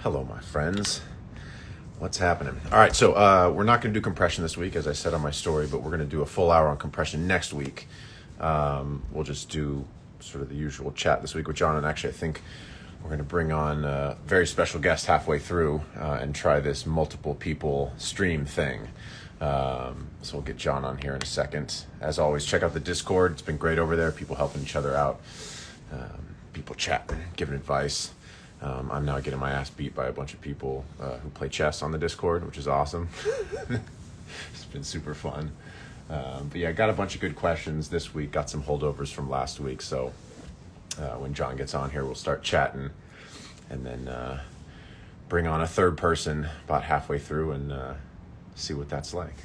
Hello, my friends. What's happening? All right, so we're not going to do compression this week, as I said on my story, but we're going to do a full hour on compression next week. We'll just do sort of the usual chat this week with John, and actually I think we're going to bring on a very special guest halfway through and try this multiple people stream thing. So we'll get John on here in a second. As always, check out the Discord. It's been great over there. People helping each other out. People chatting, giving advice. I'm now getting my ass beat by a bunch of people who play chess on the Discord, which is awesome. It's been super fun. But yeah, I got a bunch of good questions this week. Got some holdovers from last week. So when John gets on here, we'll start chatting and then bring on a third person about halfway through and see what that's like.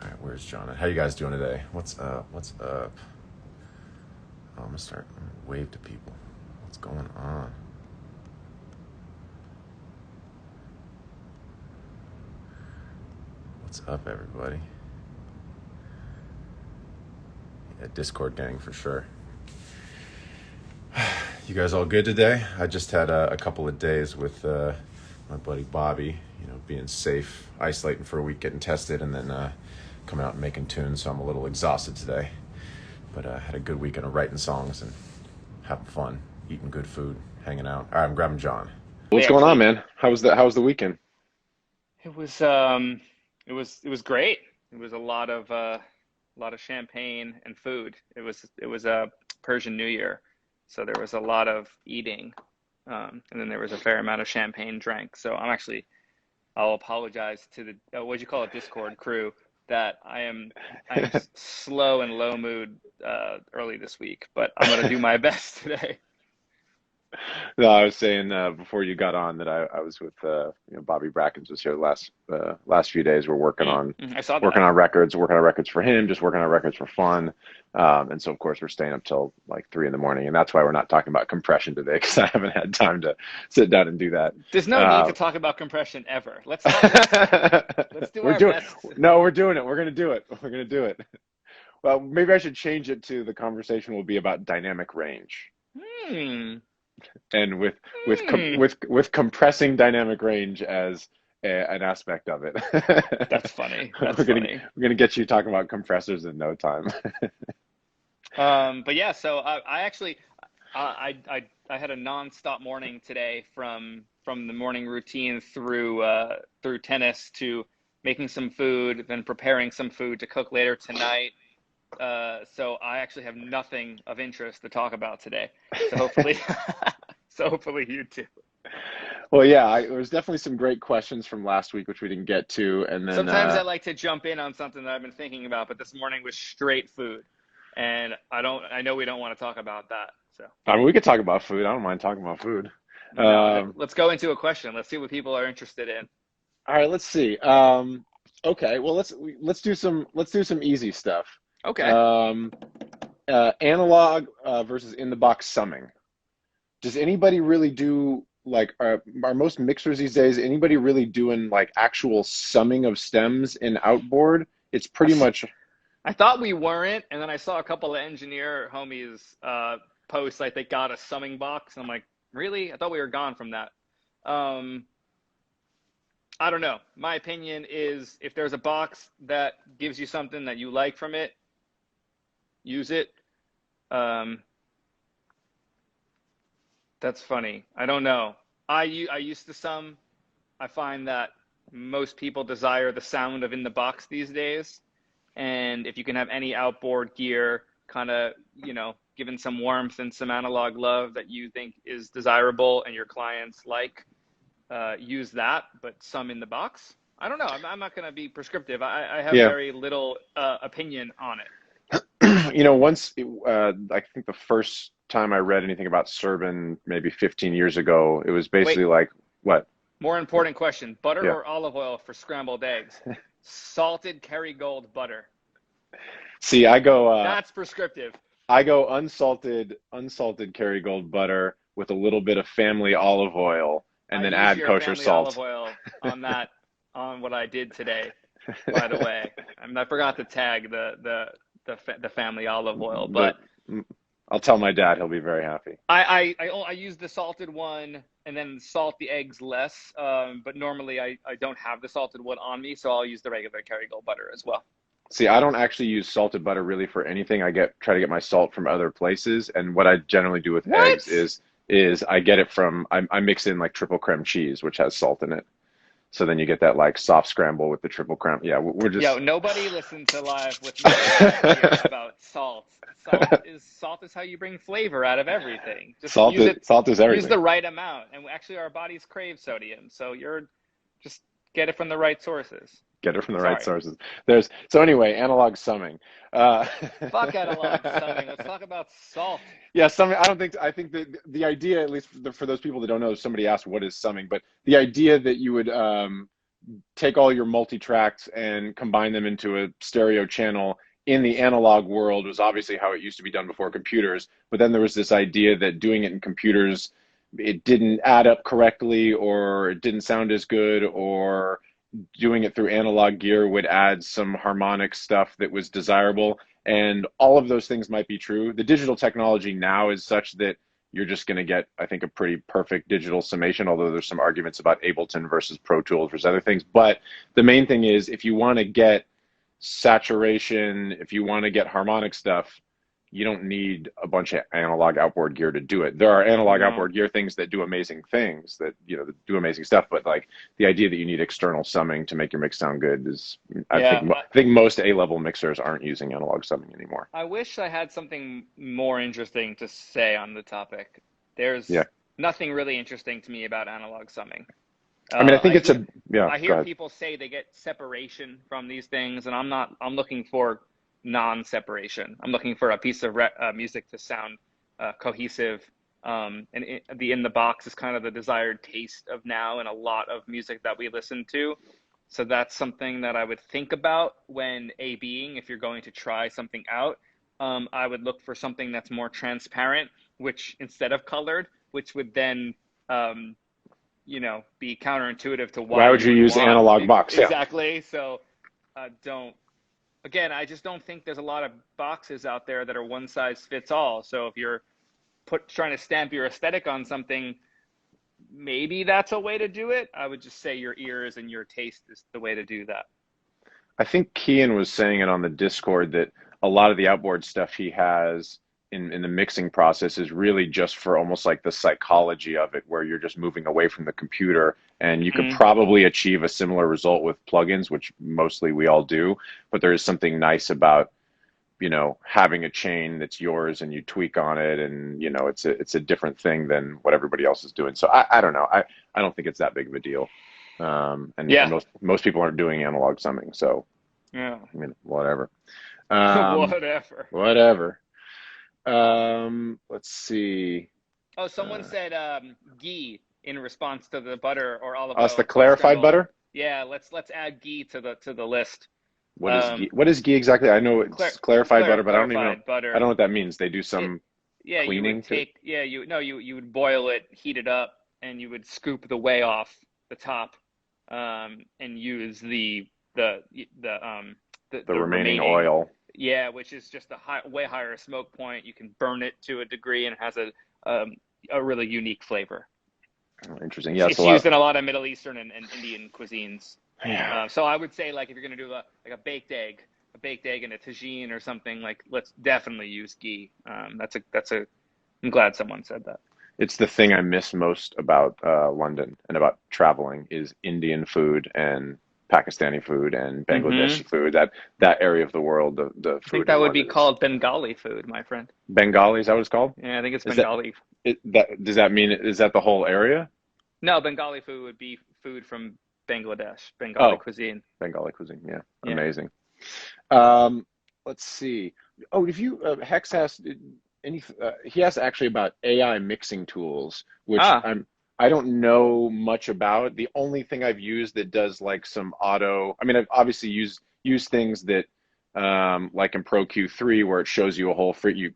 All right, where's John? How you guys doing today? What's up? What's up? Oh, I'm gonna wave to people. What's going on? What's up, everybody? Yeah, Discord gang for sure. You guys all good today? I just had a couple of days with my buddy Bobby, being safe, isolating for a week, getting tested, and then coming out and making tunes, so I'm a little exhausted today. But I had a good weekend of writing songs and having fun, eating good food, hanging out. All right, I'm grabbing John. What's going on, man? How was the weekend? It was great. It was a lot of champagne and food. It was a Persian New Year, so there was a lot of eating, and then there was a fair amount of champagne drank. So I'll apologize to the what'd you call it, Discord crew, that I'm slow and low mood early this week, but I'm gonna do my best today. No, I was saying before you got on that I was with Bobby Brackens was here the last few days. We're working on I saw that. working on records for him, just working on records for fun, and so of course we're staying up till like 3 a.m, and that's why we're not talking about compression today, because I haven't had time to sit down and do that. There's no need to talk about compression ever. Let's do our best. No, we're doing it. We're gonna do it. We're gonna do it. Well, maybe I should change it to the conversation will be about dynamic range. And with compressing dynamic range as an aspect of it. That's funny. We're gonna get you talking about compressors in no time. But yeah, so I actually had a nonstop morning today from the morning routine through tennis to making some food, then preparing some food to cook later tonight. So I actually have nothing of interest to talk about today. So hopefully you too. Well, yeah, there was definitely some great questions from last week, which we didn't get to. And then sometimes I like to jump in on something that I've been thinking about, but this morning was straight food. And I know we don't want to talk about that. So I mean, we could talk about food. I don't mind talking about food. Let's go into a question. Let's see what people are interested in. All right, let's see. Okay, well let's do some easy stuff. Okay. Analog versus in the box summing. Does anybody really do, like, are most mixers these days, anybody really doing like actual summing of stems in outboard? It's pretty much. I thought we weren't, and then I saw a couple of engineer homies post like they got a summing box, and I'm like, really? I thought we were gone from that. I don't know. My opinion is if there's a box that gives you something that you like from it, use it. That's funny. I don't know. I used to sum. I find that most people desire the sound of in the box these days. And if you can have any outboard gear kind of, given some warmth and some analog love that you think is desirable and your clients like, use that, but some in the box. I don't know. I'm not going to be prescriptive. I have very little opinion on it. Once I think the first time I read anything about Serban, maybe 15 years ago, it was basically like, what? More important question: butter or olive oil for scrambled eggs? Salted Kerrygold butter. See, I go. That's prescriptive. I go unsalted Kerrygold butter with a little bit of family olive oil, and then add kosher salt. Olive oil on what I did today. By the way, I forgot to tag the family olive oil, but I'll tell my dad. He'll be very happy. I use the salted one and then salt the eggs less. But normally I don't have the salted one on me, so I'll use the regular Kerrygold butter as well. See, I don't actually use salted butter really for anything. Try to get my salt from other places, and what I generally do with What? eggs is I get it from I mix in like triple creme cheese, which has salt in it. So then you get that like soft scramble with the triple creme. Yeah, we're just Yo, nobody listens to Live with Matt here about salt. Salt is how you bring flavor out of everything. Just use it. Salt is Use the everything. right amount, and actually, our bodies crave sodium. So just get it from the right sources. Get it from the right Sorry. sources. So anyway, analog summing. Uh, Fuck analog summing. Let's talk about salt. Yeah, summing. I think that the idea, at least for those people that don't know, somebody asked what is summing, but the idea that you would take all your multi-tracks and combine them into a stereo channel in the analog world was obviously how it used to be done before computers. But then there was this idea that doing it in computers, it didn't add up correctly, or it didn't sound as good, or doing it through analog gear would add some harmonic stuff that was desirable. And all of those things might be true. The digital technology now is such that you're just going to get, I think, a pretty perfect digital summation, although there's some arguments about Ableton versus Pro Tools versus other things. But the main thing is, if you want to get saturation, if you want to get harmonic stuff, you don't need a bunch of analog outboard gear to do it. There are analog No. outboard gear things that do amazing things, that that do amazing stuff, but like the idea that you need external summing to make your mix sound good is, Yeah, I think most A-level mixers aren't using analog summing anymore. I wish I had something more interesting to say on the topic. There's Yeah. nothing really interesting to me about analog summing. I mean, I think it's yeah, I go hear ahead. people say they get separation from these things, and I'm looking for non-separation. I'm looking for a piece of music to sound cohesive. The in the box is kind of the desired taste of now in a lot of music that we listen to. So that's something that I would think about when A-Bing, if you're going to try something out. I would look for something that's more transparent, which instead of colored, which would then be counterintuitive to Why why would you you would use want analog box? Yeah. exactly. So I just don't think there's a lot of boxes out there that are one size fits all. So if you're trying to stamp your aesthetic on something, maybe that's a way to do it. I would just say your ears and your taste is the way to do that. I think Cian was saying it on the Discord that a lot of the outboard stuff he has in the mixing process is really just for almost like the psychology of it, where you're just moving away from the computer, and you could probably achieve a similar result with plugins, which mostly we all do, but there is something nice about having a chain that's yours and you tweak on it, and it's a different thing than what everybody else is doing. So I don't know. I don't think it's that big of a deal. And Yeah. most people aren't doing analog summing, so Yeah. I mean, whatever. Whatever. Whatever. Let's see. Oh, someone said ghee in response to the butter or olive Oh, it's oil the clarified scramble. butter. Yeah, let's add ghee to the list. What is ghee? What is ghee exactly? I know it's clarified butter, but I don't even know. Clarified butter. I don't know what that means. They do some Yeah, you cleaning would to it? take you would boil it, heat it up, and you would scoop the whey off the top, and use the remaining oil. Yeah, which is just a way higher smoke point. You can burn it to a degree, and it has a really unique flavor. Oh, interesting. Yeah, It's used in a lot of Middle Eastern and Indian cuisines. Yeah. So I would say, like, if you're gonna do a baked egg and a tagine or something, like, let's definitely use ghee. I'm glad someone said that. It's the thing I miss most about London and about traveling is Indian food and Pakistani food and Bangladeshi food. That area of the world, the food. I think that in would be London called Bengali food, my friend. Bengali. Is that what it's called? Yeah, I think it's Is Bengali. Does that mean, is that the whole area? No, Bengali food would be food from Bangladesh, Bengali cuisine. Bengali cuisine. Yeah, Yeah. amazing. Let's see. Oh, if you Hex asked he asked actually about AI mixing tools, which I don't know much about. The only thing I've used that does like some auto, I mean, I've obviously used things that like in Pro Q3 where it shows you a whole you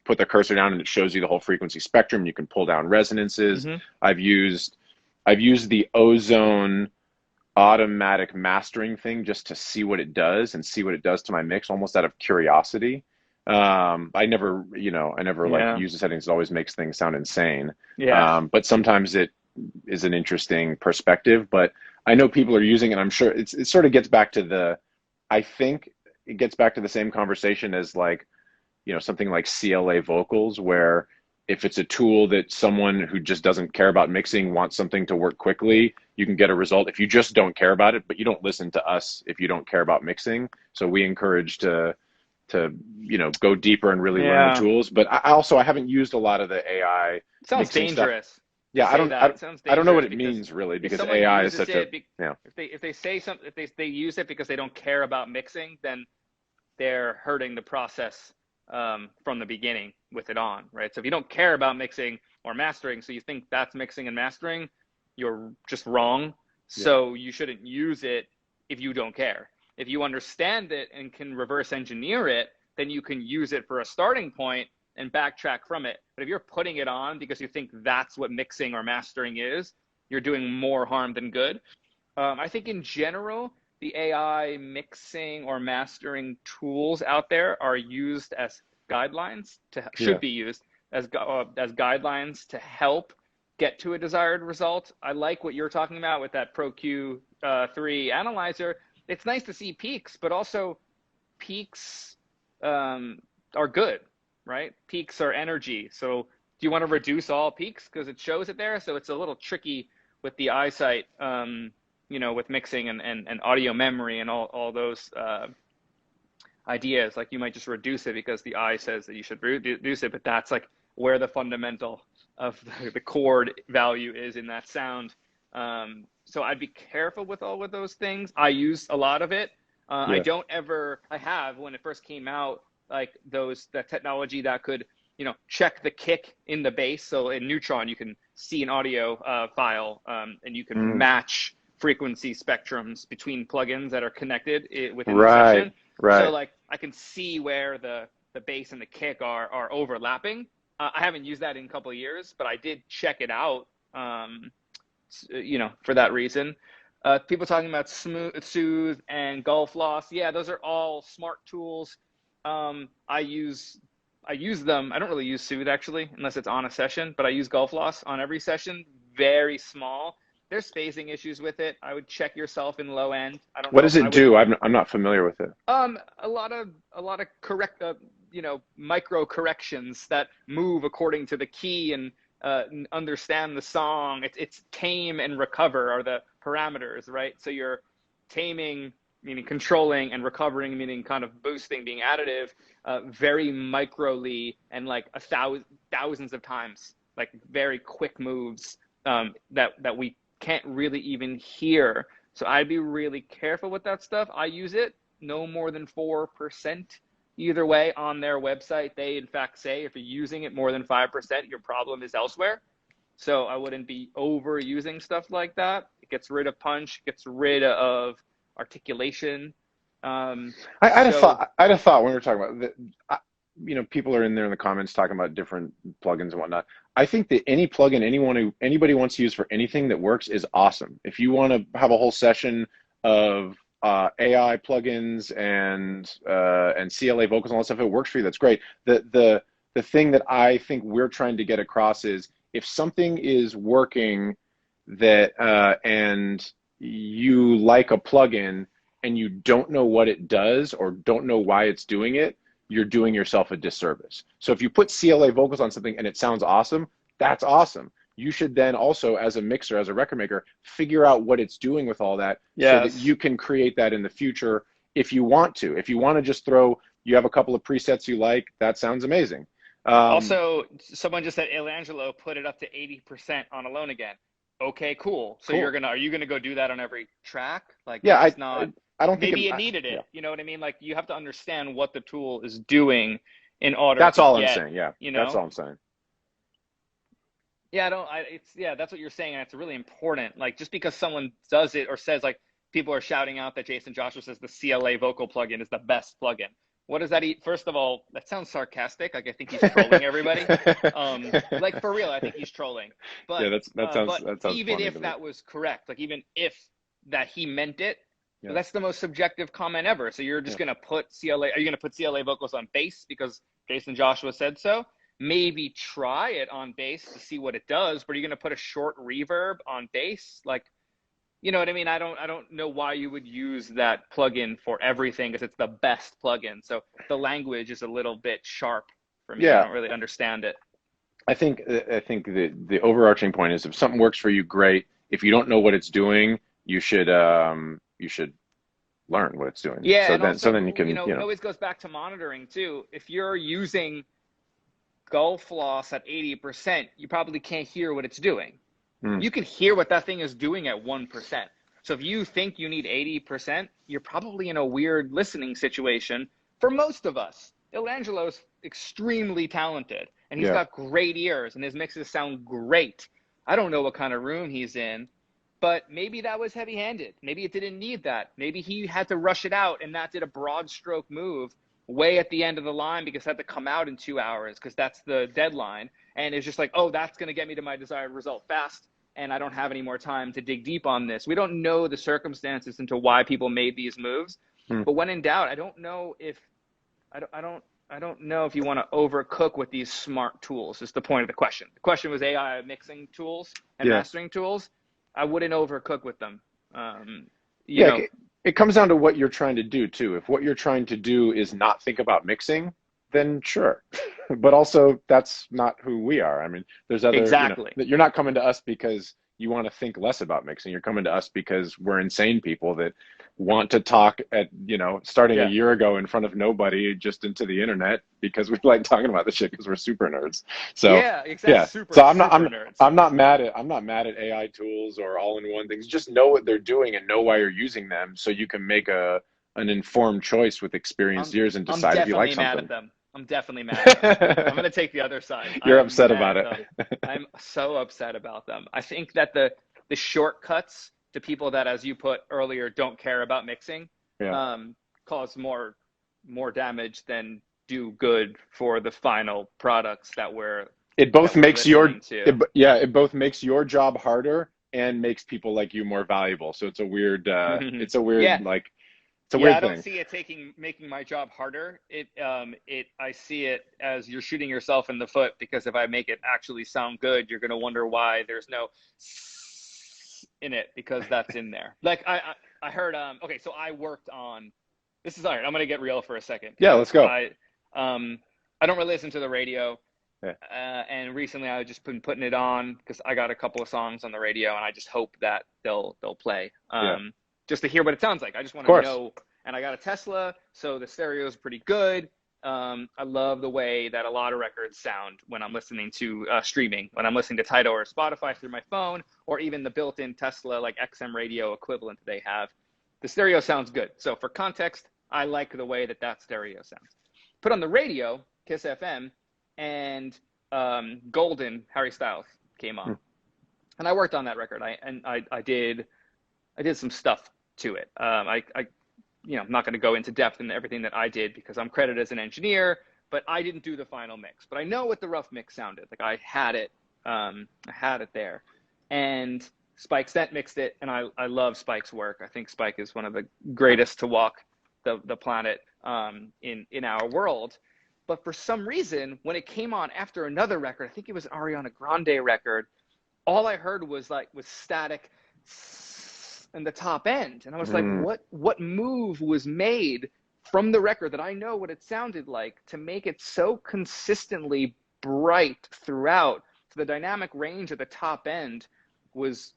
put the cursor down and it shows you the whole frequency spectrum. You can pull down resonances. I've used the Ozone automatic mastering thing just to see what it does and see what it does to my mix, almost out of curiosity. I never, like Yeah. use the settings. It always makes things sound insane. Yeah. But sometimes it is an interesting perspective. But I know people are using it. I'm sure it sort of gets back to I think it gets back to the same conversation as like, something like CLA vocals, where if it's a tool that someone who just doesn't care about mixing wants something to work quickly, you can get a result if you just don't care about it, but you don't listen to us if you don't care about mixing. So we encourage to go deeper and really learn the Yeah. tools. But I haven't used a lot of the AI It sounds mixing stuff. dangerous to Yeah, say that. It sounds I don't know what dangerous it because means really, if because someone AI is uses such a, it, yeah. if they say something, if they use it because they don't care about mixing, then they're hurting the process from the beginning with it on, right? So if you don't care about mixing or mastering, so you think that's mixing and mastering, you're just wrong. Yeah. So you shouldn't use it if you don't care. If you understand it and can reverse engineer it, then you can use it for a starting point and backtrack from it. But if you're putting it on because you think that's what mixing or mastering is, you're doing more harm than good. I think in general, the AI mixing or mastering tools out there are used as guidelines Yeah. should be used as guidelines to help get to a desired result. I like what you're talking about with that Pro Q3 analyzer. It's nice to see peaks, but also peaks are good, right? Peaks are energy. So do you want to reduce all peaks because it shows it there? So it's a little tricky with the eyesight, with mixing and audio memory and all those ideas. Like you might just reduce it because the eye says that you should reduce it, but that's like where the fundamental of the chord value is in that sound. So I'd be careful with all of those things. I use a lot of it. Yeah. I have when it first came out, like that technology that could, check the kick in the bass. So in Neutron, you can see an audio file and you can match frequency spectrums between plugins that are connected within the session. Right. So like I can see where the bass and the kick are overlapping. I haven't used that in a couple of years, but I did check it out, for that reason. People talking about Soothe and Golf Loss. Yeah, those are all smart tools. I use them. I don't really use Soothe actually, unless it's on a session, but I use Golf Loss on every session. Very small. There's phasing issues with it. I would check yourself in low end. I don't know. What does it do? I'm not familiar with it. A lot of correct, micro corrections that move according to the key and understand the song. It's tame and recover are the parameters, right? So you're taming, meaning controlling, and recovering, meaning kind of boosting, being additive, very microly and like thousands of times, like very quick moves that we can't really even hear. So I'd be really careful with that stuff. I use it no more than 4%. Either way, on their website, they in fact say if you're using it more than 5%, your problem is elsewhere. So I wouldn't be overusing stuff like that. It gets rid of punch, gets rid of articulation. I'd have thought when we were talking about that, people are in there in the comments talking about different plugins and whatnot. I think that any plugin anybody wants to use for anything that works is awesome. If you want to have a whole session of AI plugins and CLA vocals and all that stuff, if it works for you, that's great. The thing that I think we're trying to get across is if something is working and you like a plugin and you don't know what it does or don't know why it's doing it, you're doing yourself a disservice. So if you put CLA vocals on something and it sounds awesome, that's awesome. You should then also, as a mixer, as a record maker, figure out what it's doing with all that so that you can create that in the future if you want to. If you want to just you have a couple of presets you like, that sounds amazing. Also, someone just said Elangelo put it up to 80% on Alone Again. Okay, cool. So cool. are you gonna go do that on every track? Like, yeah, I don't think maybe it needed it. Yeah. You know what I mean? Like, you have to understand what the tool is doing in order. That's all I'm saying. Yeah, that's all I'm saying. Yeah, that's what you're saying, and it's really important. Like, just because someone does it or says, like, people are shouting out that Jason Joshua says the CLA vocal plugin is the best plugin. What does that eat? First of all, that sounds sarcastic. Like, I think he's trolling everybody. Like, for real, I think he's trolling. But yeah, that sounds even funny if that was correct, like even if that he meant it, Yeah. That's the most subjective comment ever. So you're just going to put CLA, are you going to put CLA vocals on bass because Jason Joshua said so? Maybe try it on bass to see what it does, but are you going to put a short reverb on bass? Like, you know what I mean? I don't know why you would use that plugin for everything because it's the best plugin. So the language is a little bit sharp for me. I don't really understand it. I think the overarching point is if something works for you, great. If you don't know what it's doing, you should learn what it's doing. Yeah, So and then also, you can it always goes back to monitoring too. If you're using Gull Floss at 80%, you probably can't hear what it's doing. You can hear what that thing is doing at 1%. So if you think you need 80%, you're probably in a weird listening situation. For most of us, Ilangelo's extremely talented, and he's got great ears, and his mixes sound great. I don't know what kind of room he's in, but maybe that was heavy-handed. Maybe it didn't need that. Maybe he had to rush it out, and that did a broad stroke move way at the end of the line because it had to come out in 2 hours because that's the deadline. And it's just like, oh, that's going to get me to my desired result fast, and I don't have any more time to dig deep on this. We don't know the circumstances into why people made these moves. But when in doubt, I don't know if you want to overcook with these smart tools is the point of the question. The question was AI mixing tools and mastering tools. I wouldn't overcook with them. It comes down to what you're trying to do too. If what you're trying to do is not think about mixing, then sure. But also that's not who we are. I mean, there's other, you're not coming to us because you want to think less about mixing. You're coming to us because we're insane people that want to talk at, starting a year ago in front of nobody just into the internet because we like talking about this shit because we're super nerds. So so I'm not mad at AI tools or all-in-one things. Just know what they're doing and know why you're using them so you can make an informed choice with experienced ears and decide if you like something. I'm definitely mad at them. I'm going to take the other side. You're upset about it. I'm so upset about them. I think that the shortcuts to people that, as you put earlier, don't care about mixing cause more damage than do good for the final products that we're it both makes your job harder and makes people like you more valuable. So it's a weird it's a weird I don't see it making my job harder. I see it as you're shooting yourself in the foot because if I make it actually sound good, you're going to wonder why there's no in it because that's in there. Like I heard, okay, so I worked on, this is all right. I'm going to get real for a second. Yeah, let's go. I don't really listen to the radio. And recently I've just been putting it on because I got a couple of songs on the radio and I just hope that they'll play. Just to hear what it sounds like. I just want to know. And I got a Tesla, so the stereo is pretty good. I love the way that a lot of records sound when I'm listening to streaming, when I'm listening to Tidal or Spotify through my phone, or even the built-in Tesla like XM radio equivalent they have. The stereo sounds good. So for context, I like the way that stereo sounds. Put on the radio, Kiss FM, and Golden, Harry Styles came on. And I worked on that record. I did some stuff to it. I'm not going to go into depth in everything that I did because I'm credited as an engineer, but I didn't do the final mix. But I know what the rough mix sounded like. I had it there, and Spike Stent mixed it, and I love Spike's work. I think Spike is one of the greatest to walk the planet in our world. But for some reason, when it came on after another record, I think it was an Ariana Grande record, all I heard was static in the top end. And I was like, what move was made from the record that I know what it sounded like to make it so consistently bright throughout? So the dynamic range at the top end was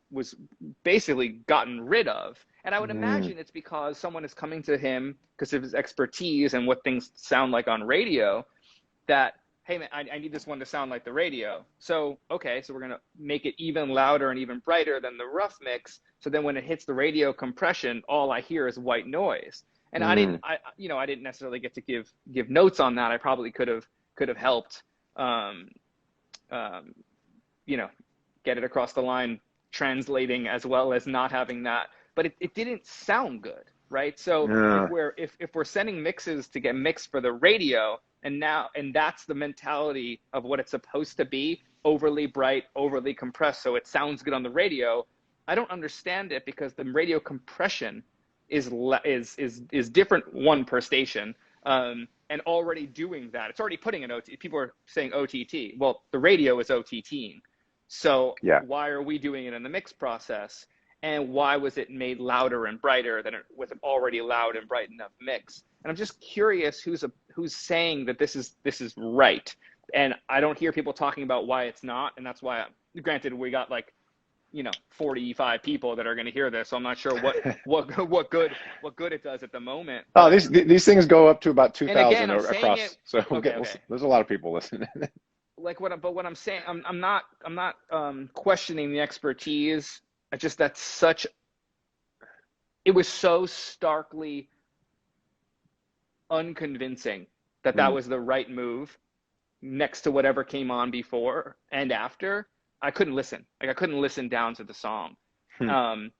basically gotten rid of. And I would imagine it's because someone is coming to him because of his expertise and what things sound like on radio that, hey man, I need this one to sound like the radio. So, okay, so we're going to make it even louder and even brighter than the rough mix. So then when it hits the radio compression, all I hear is white noise. And I didn't necessarily get to give notes on that. I probably could have helped, get it across the line, translating as well as not having that. But it didn't sound good, right? So if we're sending mixes to get mixed for the radio, and that's the mentality of what it's supposed to be, overly bright, overly compressed, so it sounds good on the radio. I don't understand it because the radio compression is different, one per station, and already doing that. It's already putting an OT. People are saying OTT. Well, the radio is OTTing. So Yeah. why are we doing it in the mix process? And why was it made louder and brighter than it with an already loud and bright enough mix? And I'm just curious who's saying that this is right. And I don't hear people talking about why it's not. And that's why, granted, we got like, 45 people that are going to hear this. So I'm not sure what good it does at the moment. Oh, these things go up to about 2,000 across. It, so okay. There's a lot of people listening. But what I'm saying, I'm not questioning the expertise. It was so starkly unconvincing that was the right move next to whatever came on before and after. I couldn't listen. I couldn't listen down to the song. And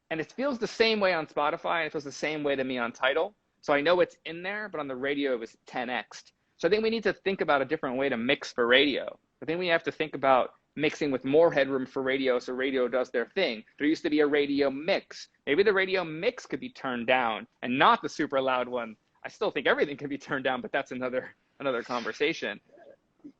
it feels the same way on Spotify, and it feels the same way to me on Tidal. So I know it's in there, but on the radio it was 10x'd. So I think we need to think about a different way to mix for radio. I think we have to think about mixing with more headroom for radio, so radio does their thing. There used to be a radio mix. Maybe the radio mix could be turned down and not the super loud one. I still think everything can be turned down, but that's another conversation.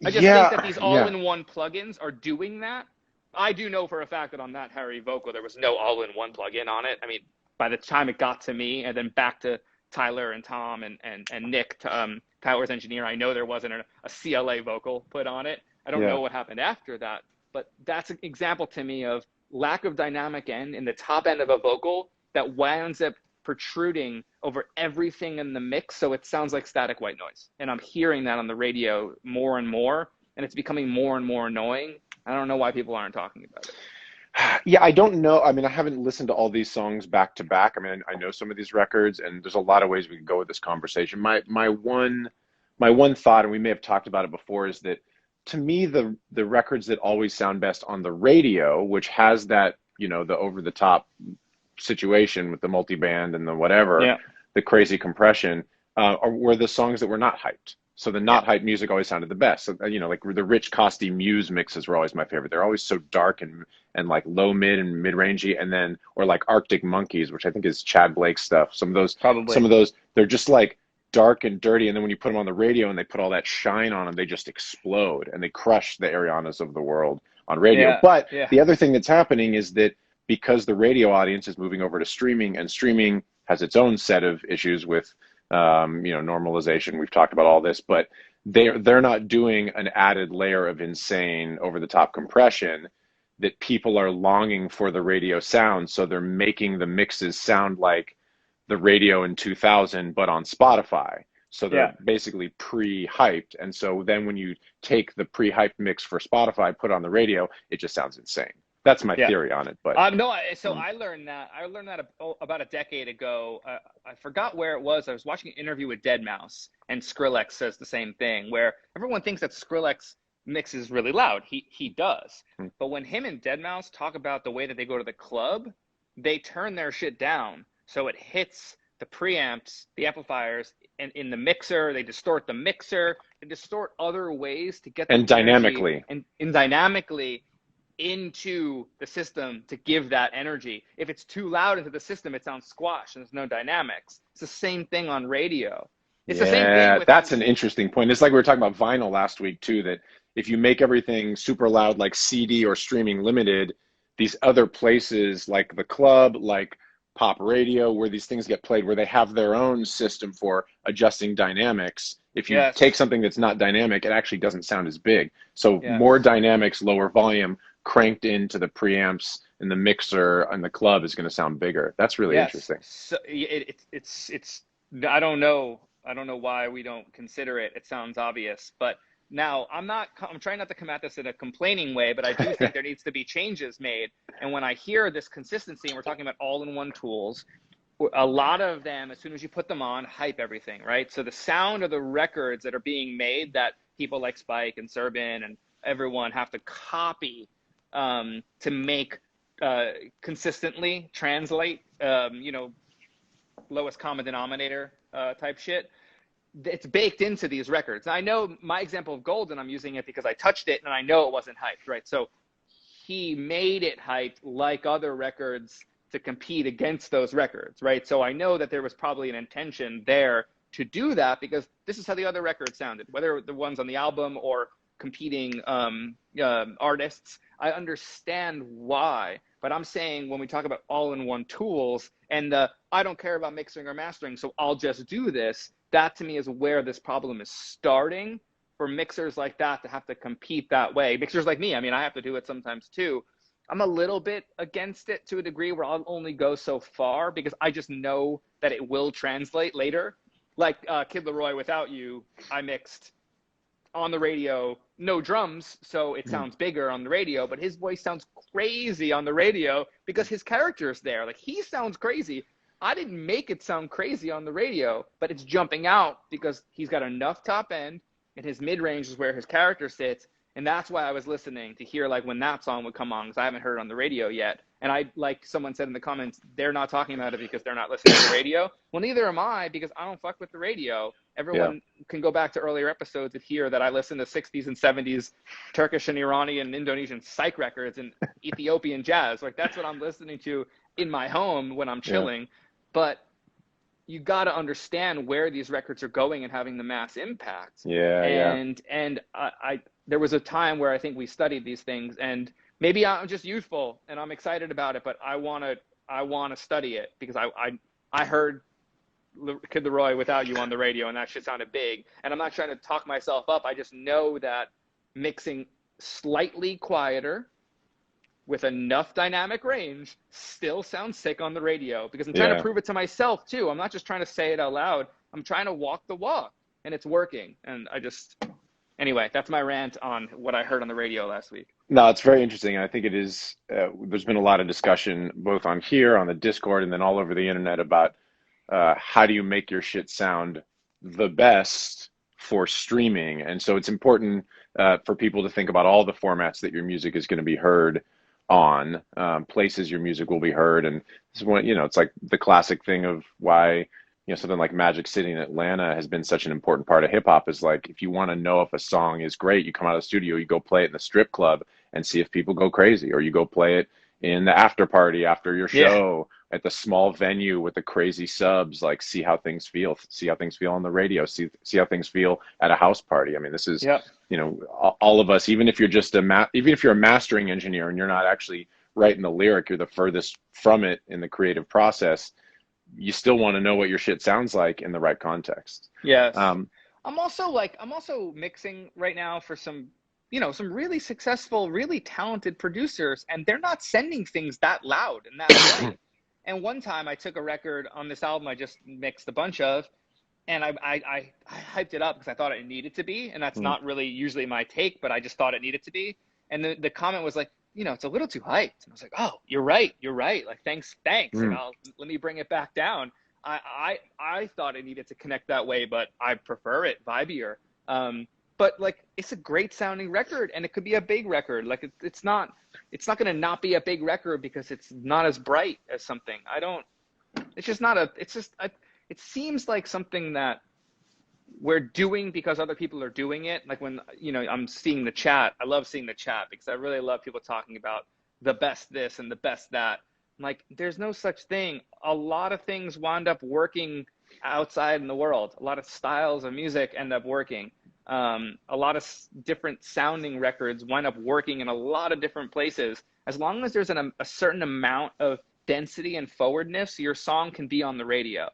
I just think that these all-in-one plugins are doing that. I do know for a fact that on that Harry vocal, there was no all-in-one plugin on it. I mean, by the time it got to me and then back to Tyler and Tom and Nick, Tyler's engineer, I know there wasn't a CLA vocal put on it. I don't know what happened after that, but that's an example to me of lack of dynamic end in the top end of a vocal that winds up protruding over everything in the mix, so it sounds like static white noise. And I'm hearing that on the radio more and more, and it's becoming more and more annoying. I don't know why people aren't talking about it. Yeah, I don't know. I mean, I haven't listened to all these songs back to back. I mean, I know some of these records, and there's a lot of ways we can go with this conversation. My one thought, and we may have talked about it before, is that to me, the records that always sound best on the radio, which has that, the over the top situation with the multi-band and the whatever, the crazy compression, were the songs that were not hyped. So the not hyped music always sounded the best. So, like the Rich Costi Muse mixes were always my favorite. They're always so dark and like low mid and mid rangey, and then or like Arctic Monkeys, which I think is Chad Blake's stuff. Some of those they're just like dark and dirty, and then when you put them on the radio and they put all that shine on them, they just explode and they crush the Arianas of the world on radio. But the other thing that's happening is that because the radio audience is moving over to streaming, and streaming has its own set of issues with normalization. We've talked about all this, but they're not doing an added layer of insane over the top compression that people are longing for the radio sound. So they're making the mixes sound like the radio in 2000, but on Spotify. So they're basically pre-hyped. And so then when you take the pre-hyped mix for Spotify, put on the radio, it just sounds insane. That's my theory on it. But I learned that about a decade ago. I forgot where it was. I was watching an interview with Deadmau5, and Skrillex says the same thing, where everyone thinks that Skrillex mixes really loud. He does. But when him and Deadmau5 talk about the way that they go to the club, they turn their shit down. So it hits the preamps, the amplifiers, and in the mixer, they distort the mixer, they distort other ways to get the dynamically into the system to give that energy. If it's too loud into the system, it sounds squashed and there's no dynamics. It's the same thing on radio. It's the same thing. That's an interesting point. It's like we were talking about vinyl last week too, that if you make everything super loud like CD or streaming limited, these other places like the club, like pop radio, where these things get played, where they have their own system for adjusting dynamics. If you take something that's not dynamic, it actually doesn't sound as big. So more dynamics, lower volume, cranked into the preamps and the mixer and the club is going to sound bigger. That's really interesting. So it's I don't know why we don't consider it. It sounds obvious, but now I'm trying not to come at this in a complaining way, but I do think there needs to be changes made. And when I hear this consistency, and we're talking about all-in-one tools, a lot of them, as soon as you put them on, hype everything, right? So the sound of the records that are being made that people like Spike and Serban and everyone have to copy to make consistently translate, lowest common denominator type shit. It's baked into these records. I know my example of Golden, I'm using it because I touched it and I know it wasn't hyped, right? So he made it hyped like other records to compete against those records, right? So I know that there was probably an intention there to do that, because this is how the other records sounded, whether the ones on the album or competing artists. I understand why, but I'm saying when we talk about all-in-one tools and I don't care about mixing or mastering, so I'll just do this, that to me is where this problem is starting for mixers like that to have to compete that way. Mixers like me, I mean, I have to do it sometimes too. I'm a little bit against it to a degree where I'll only go so far, because I just know that it will translate later. Like Kid Laroi, Without You, I mixed on the radio, no drums, so it sounds bigger on the radio, but his voice sounds crazy on the radio because his character's there. Like, he sounds crazy. I didn't make it sound crazy on the radio, but it's jumping out because he's got enough top end, and his mid-range is where his character sits. And that's why I was listening to hear, like, when that song would come on, because I haven't heard it on the radio yet. And I, like someone said in the comments, they're not talking about it because they're not listening to the radio. Well, neither am I, because I don't fuck with the radio. Everyone can go back to earlier episodes and hear that I listen to 60s and 70s Turkish and Iranian and Indonesian psych records and Ethiopian jazz. Like, that's what I'm listening to in my home when I'm chilling. But you got to understand where these records are going and having the mass impact. And I there was a time where I think we studied these things, and maybe I'm just youthful and I'm excited about it, but I want to study it, because I heard Kid Laroi, Without You on the radio, and that shit sounded big. And I'm not trying to talk myself up. I just know that mixing slightly quieter with enough dynamic range still sounds sick on the radio, because I'm trying to prove it to myself too. I'm not just trying to say it out loud. I'm trying to walk the walk, and it's working. And anyway, that's my rant on what I heard on the radio last week. No, it's very interesting. I think it is, there's been a lot of discussion both on here, on the Discord, and then all over the internet about how do you make your shit sound the best for streaming. And so it's important for people to think about all the formats that your music is going to be heard on, places your music will be heard. And this is one, it's like the classic thing of why, something like Magic City in Atlanta has been such an important part of hip hop, is like, if you want to know if a song is great, you come out of the studio, you go play it in the strip club and see if people go crazy, or you go play it in the after party after your show at the small venue with the crazy subs, like see how things feel on the radio, see how things feel at a house party. I mean, this is, all of us, even if you're just even if you're a mastering engineer and you're not actually writing the lyric, you're the furthest from it in the creative process, you still want to know what your shit sounds like in the right context. Yes. I'm also mixing right now for some really successful, really talented producers, and they're not sending things that loud and that way. And one time I took a record on this album I just mixed a bunch of, and I hyped it up because I thought it needed to be, and that's not really usually my take, but I just thought it needed to be. And the comment was like, it's a little too hyped. And I was like, oh, you're right. Like, thanks. And let me bring it back down. I thought it needed to connect that way, but I prefer it vibier. But like, it's a great sounding record, and it could be a big record. Like, it's not going to not be a big record because it's not as bright as something. It seems like something that we're doing because other people are doing it. Like, when, I'm seeing the chat, I love seeing the chat because I really love people talking about the best this and the best that. Like, there's no such thing. A lot of things wind up working outside in the world. A lot of styles of music end up working. A lot of different sounding records wind up working in a lot of different places. As long as there's a certain amount of density and forwardness, your song can be on the radio.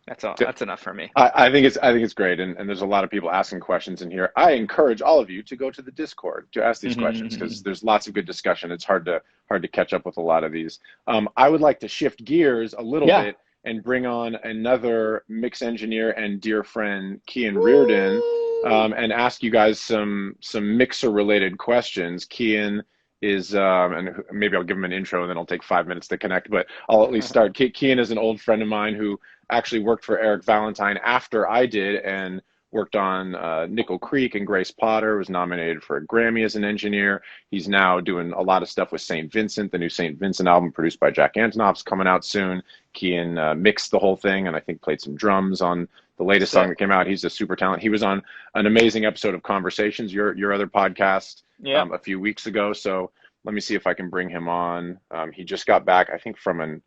That's all. That's enough for me. I think it's great, and there's a lot of people asking questions in here. I encourage all of you to go to the Discord to ask these questions, because there's lots of good discussion. It's hard to catch up with a lot of these. I would like to shift gears a little bit and bring on another mix engineer and dear friend, Cian Rioran, and ask you guys some mixer related questions. Cian is, and maybe I'll give him an intro and then I'll take 5 minutes to connect, but I'll at least start. Cian is an old friend of mine who actually worked for Eric Valentine after I did, and worked on Nickel Creek and Grace Potter, was nominated for a Grammy as an engineer. He's now doing a lot of stuff with St. Vincent. The new St. Vincent album produced by Jack Antonoff's coming out soon. Cian mixed the whole thing and I think played some drums on the latest song that came out. He's a super talent. He was on an amazing episode of Conversations, your other podcast, Yeah. a few weeks ago. So let me see if I can bring him on. He just got back, I think, from an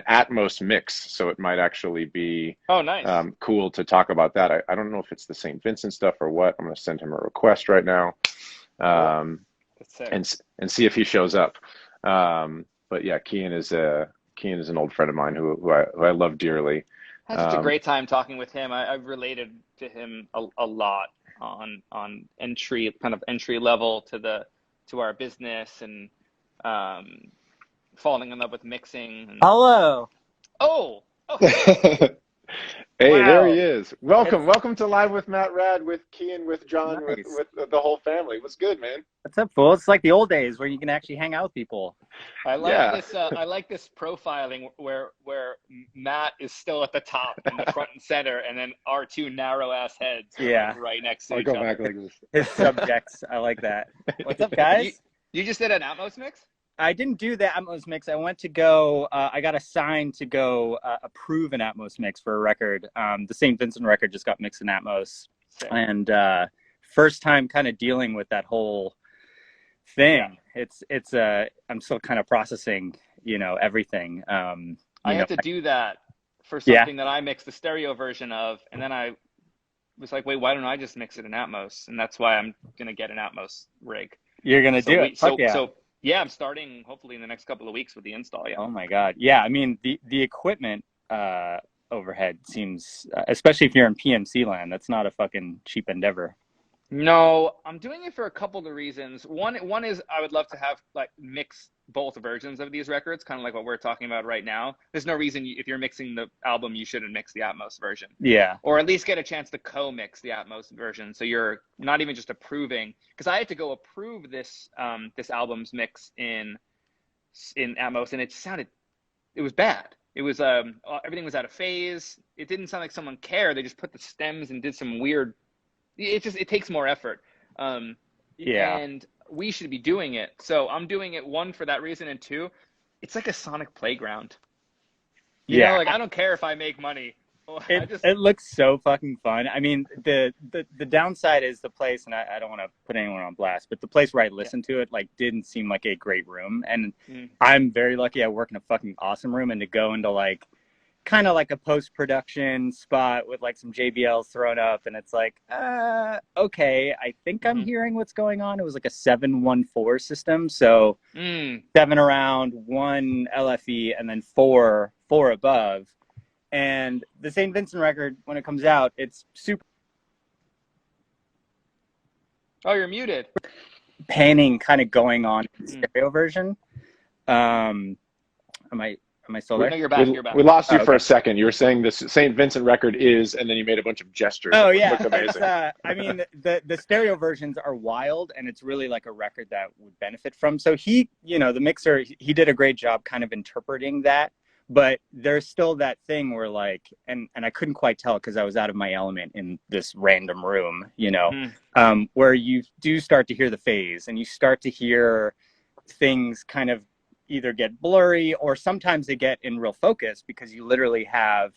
Atmos mix, so it might actually be Oh, nice. cool to talk about that. I don't know if it's the St. Vincent stuff or what. I'm going to send him a request right now, Cool. um, That's sick. and see if he shows up. But yeah, Cian is an old friend of mine who I love dearly. I had such a Um, great time talking with him. I've related to him a lot on entry level to our business, and um, falling in love with mixing. And Hello. oh, hey. Hey, there he Wow. is. It's Welcome to Live with Matt Rad, with Cian, with John, nice. with the whole family. What's good, man? What's up, fool? It's like the old days where you can actually hang out with people. I like Yeah. this. I like this profiling where Matt is still at the top in the front and center, and then our two narrow ass heads are Yeah. like right next to I'll each go other. back like this. His subjects. I like that. What's up, You guys? you just did an Atmos mix? I didn't do the Atmos mix. I went to go, I got assigned to go approve an Atmos mix for a record. The St. Vincent record just got mixed in Atmos. Sick. And first time kind of dealing with that whole thing. Yeah. I'm still kind of processing, everything. I had to do that for Yeah. something that I mixed the stereo version of, and then I was like, wait, why don't I just mix it in Atmos? And that's why I'm gonna get an Atmos rig. You're going to do it. Fuck yeah. So yeah, I'm starting hopefully in the next couple of weeks with the install. Yeah. Oh my God. Yeah. I mean, the equipment overhead seems, especially if you're in PMC land, that's not a fucking cheap endeavor. No, I'm doing it for a couple of reasons. One is I would love to have like mix both versions of these records, kind of like what we're talking about right now. There's no reason if you're mixing the album, you shouldn't mix the Atmos version. Yeah. Or at least get a chance to co-mix the Atmos version, so you're not even just approving. Because I had to go approve this this album's mix in Atmos, and it was bad. It was everything was out of phase. It didn't sound like someone cared. They just put the stems and did some weird. It takes more effort. Yeah. And we should be doing it. So I'm doing it, one, for that reason, and two, it's like a sonic playground. You know, like I don't care if I make money. It looks so fucking fun. I mean, the downside is the place, and I don't want to put anyone on blast, but the place where I listened to it like didn't seem like a great room. And I'm very lucky I work in a fucking awesome room, and to go into like kind of like a post-production spot with like some JBLs thrown up, and it's like, okay, I think I'm hearing what's going on. It was like a 714 system, so 7 around, 1 LFE, and then 4 above. And the St. Vincent record, when it comes out, it's super. Oh, you're muted. Panning kind of going on in the stereo version. Am I still there? No, you're back. You're back. We lost you for okay. a second. You were saying this St. Vincent record is, and then you made a bunch of gestures. Oh It yeah, looked amazing. I mean, the stereo versions are wild, and it's really like a record that would benefit from. So he, the mixer, he did a great job kind of interpreting that. But there's still that thing where like, and I couldn't quite tell because I was out of my element in this random room, where you do start to hear the phase, and you start to hear things kind of either get blurry, or sometimes they get in real focus because you literally have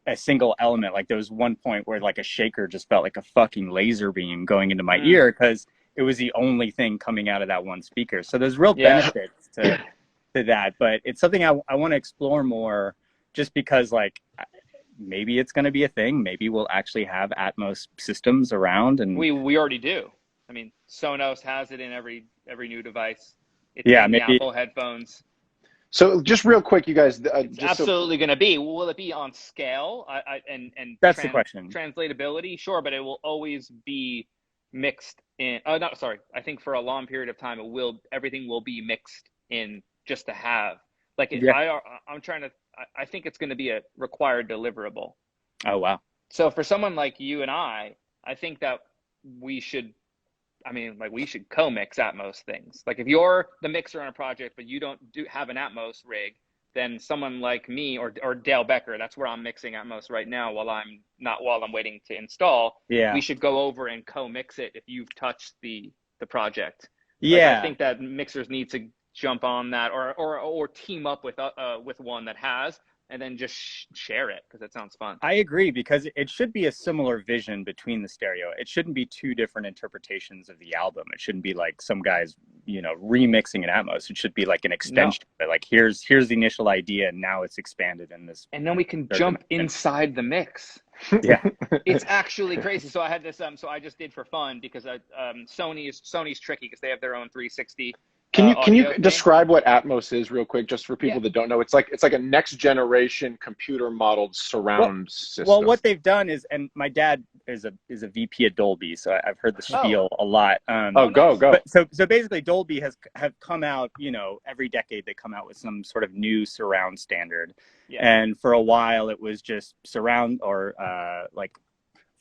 a single element. Like there was one point where like a shaker just felt like a fucking laser beam going into my ear because it was the only thing coming out of that one speaker. So there's real benefits to that, but it's something I want to explore more, just because like maybe it's going to be a thing. Maybe we'll actually have Atmos systems around, and we already do. I mean, Sonos has it in every new device. It's in maybe the Apple headphones. So just real quick, you guys. It's absolutely going to be. Will it be on scale? And that's the question. Translatability, sure, but it will always be mixed in. No, sorry. I think for a long period of time, everything will be mixed in, just to have. Like I think it's going to be a required deliverable. Oh wow. So for someone like you and I think that we should co-mix Atmos things. Like if you're the mixer on a project, but you don't have an Atmos rig, then someone like me or Dale Becker, that's where I'm mixing Atmos right now while I'm waiting to install. Yeah. We should go over and co-mix it if you've touched the project. Yeah. Like I think that mixers need to jump on that or team up with one that has. and then just share it because it sounds fun. I agree, because it should be a similar vision between the stereo. It shouldn't be two different interpretations of the album. It shouldn't be like some guys, remixing an Atmos. It should be like an extension. No. Like here's the initial idea, and now it's expanded in this. And then we can jump inside the mix. Yeah, it's actually crazy. So I had this. So I just did for fun because Sony's tricky because they have their own 360. Can you describe what Atmos is real quick, just for people that don't know? It's like a next generation computer modeled surround system. Well, what they've done is, and my dad is a VP at Dolby, so I've heard the spiel a lot. Go. But, so basically, Dolby have come out. Every decade they come out with some sort of new surround standard, and for a while it was just surround or like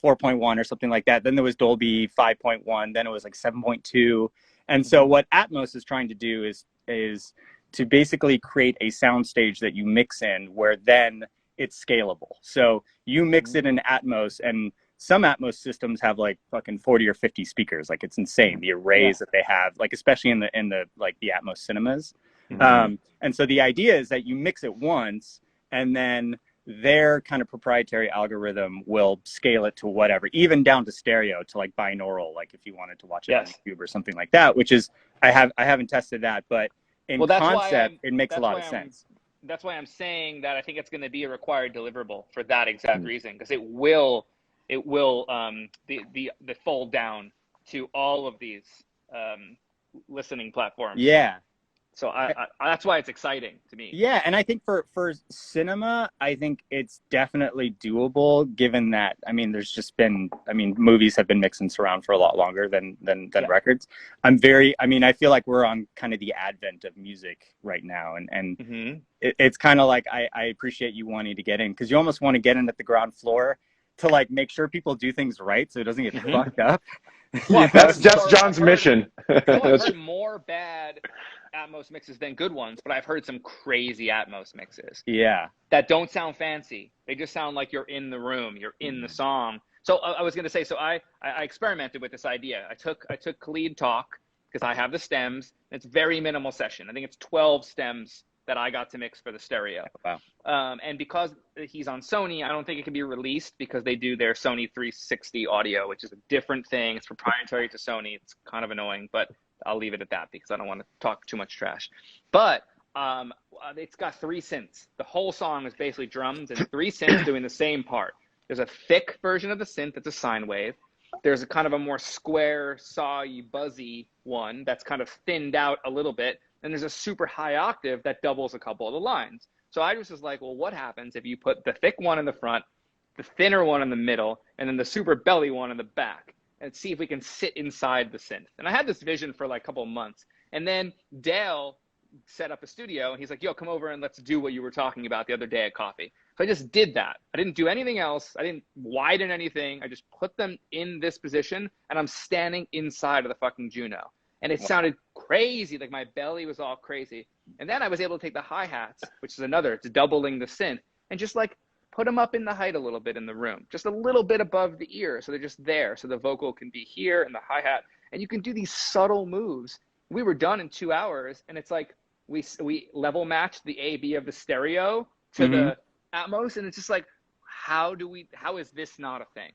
4.1 or something like that. Then there was Dolby 5.1. Then it was like 7.2. And so what Atmos is trying to do is to basically create a soundstage that you mix in where then it's scalable. So you mix it in Atmos, and some Atmos systems have like fucking 40 or 50 speakers. Like it's insane, the arrays that they have, like especially in the like the Atmos cinemas. And so the idea is that you mix it once, and then their kind of proprietary algorithm will scale it to whatever, even down to stereo, to like binaural, like if you wanted to watch it on YouTube or something like that, which is, I haven't tested that, but in concept, it makes a lot of sense. That's why I'm saying that I think it's going to be a required deliverable for that exact reason, because it will the fold down to all of these listening platforms. Yeah. So I that's why it's exciting to me. Yeah, and I think for cinema, I think it's definitely doable, given that, there's just been, movies have been mixing surround for a lot longer than records. I feel like we're on kind of the advent of music right now, and it's kind of like I appreciate you wanting to get in, because you almost want to get in at the ground floor to like make sure people do things right so it doesn't get fucked up. Well, that's John's mission. I've heard more bad Atmos mixes than good ones, but I've heard some crazy Atmos mixes. Yeah. That don't sound fancy. They just sound like you're in the room, you're in the song. So I was going to say, so I experimented with this idea. I took Khalid Talk, because I have the stems. It's very minimal session. I think it's 12 stems that I got to mix for the stereo. Wow. And because he's on Sony, I don't think it can be released because they do their Sony 360 audio, which is a different thing. It's proprietary to Sony. It's kind of annoying, but I'll leave it at that because I don't want to talk too much trash. But it's got 3 synths. The whole song is basically drums and 3 synths doing the same part. There's a thick version of the synth that's a sine wave. There's a kind of a more square, sawy, buzzy one that's kind of thinned out a little bit. And there's a super high octave that doubles a couple of the lines. So I just was like, well, what happens if you put the thick one in the front, the thinner one in the middle, and then the super belly one in the back, and see if we can sit inside the synth. And I had this vision for like a couple of months. And then Dale set up a studio, and he's like, yo, come over and let's do what you were talking about the other day at coffee. So I just did that. I didn't do anything else. I didn't widen anything. I just put them in this position, and I'm standing inside of the fucking Juno. And it sounded crazy, like my belly was all crazy. And then I was able to take the hi-hats, which is it's doubling the synth, and just like put them up in the height a little bit in the room, just a little bit above the ear, so they're just there, so the vocal can be here and the hi-hat. And you can do these subtle moves. We were done in 2 hours, and it's like we level matched the A-B of the stereo to the Atmos, and it's just like, how is this not a thing?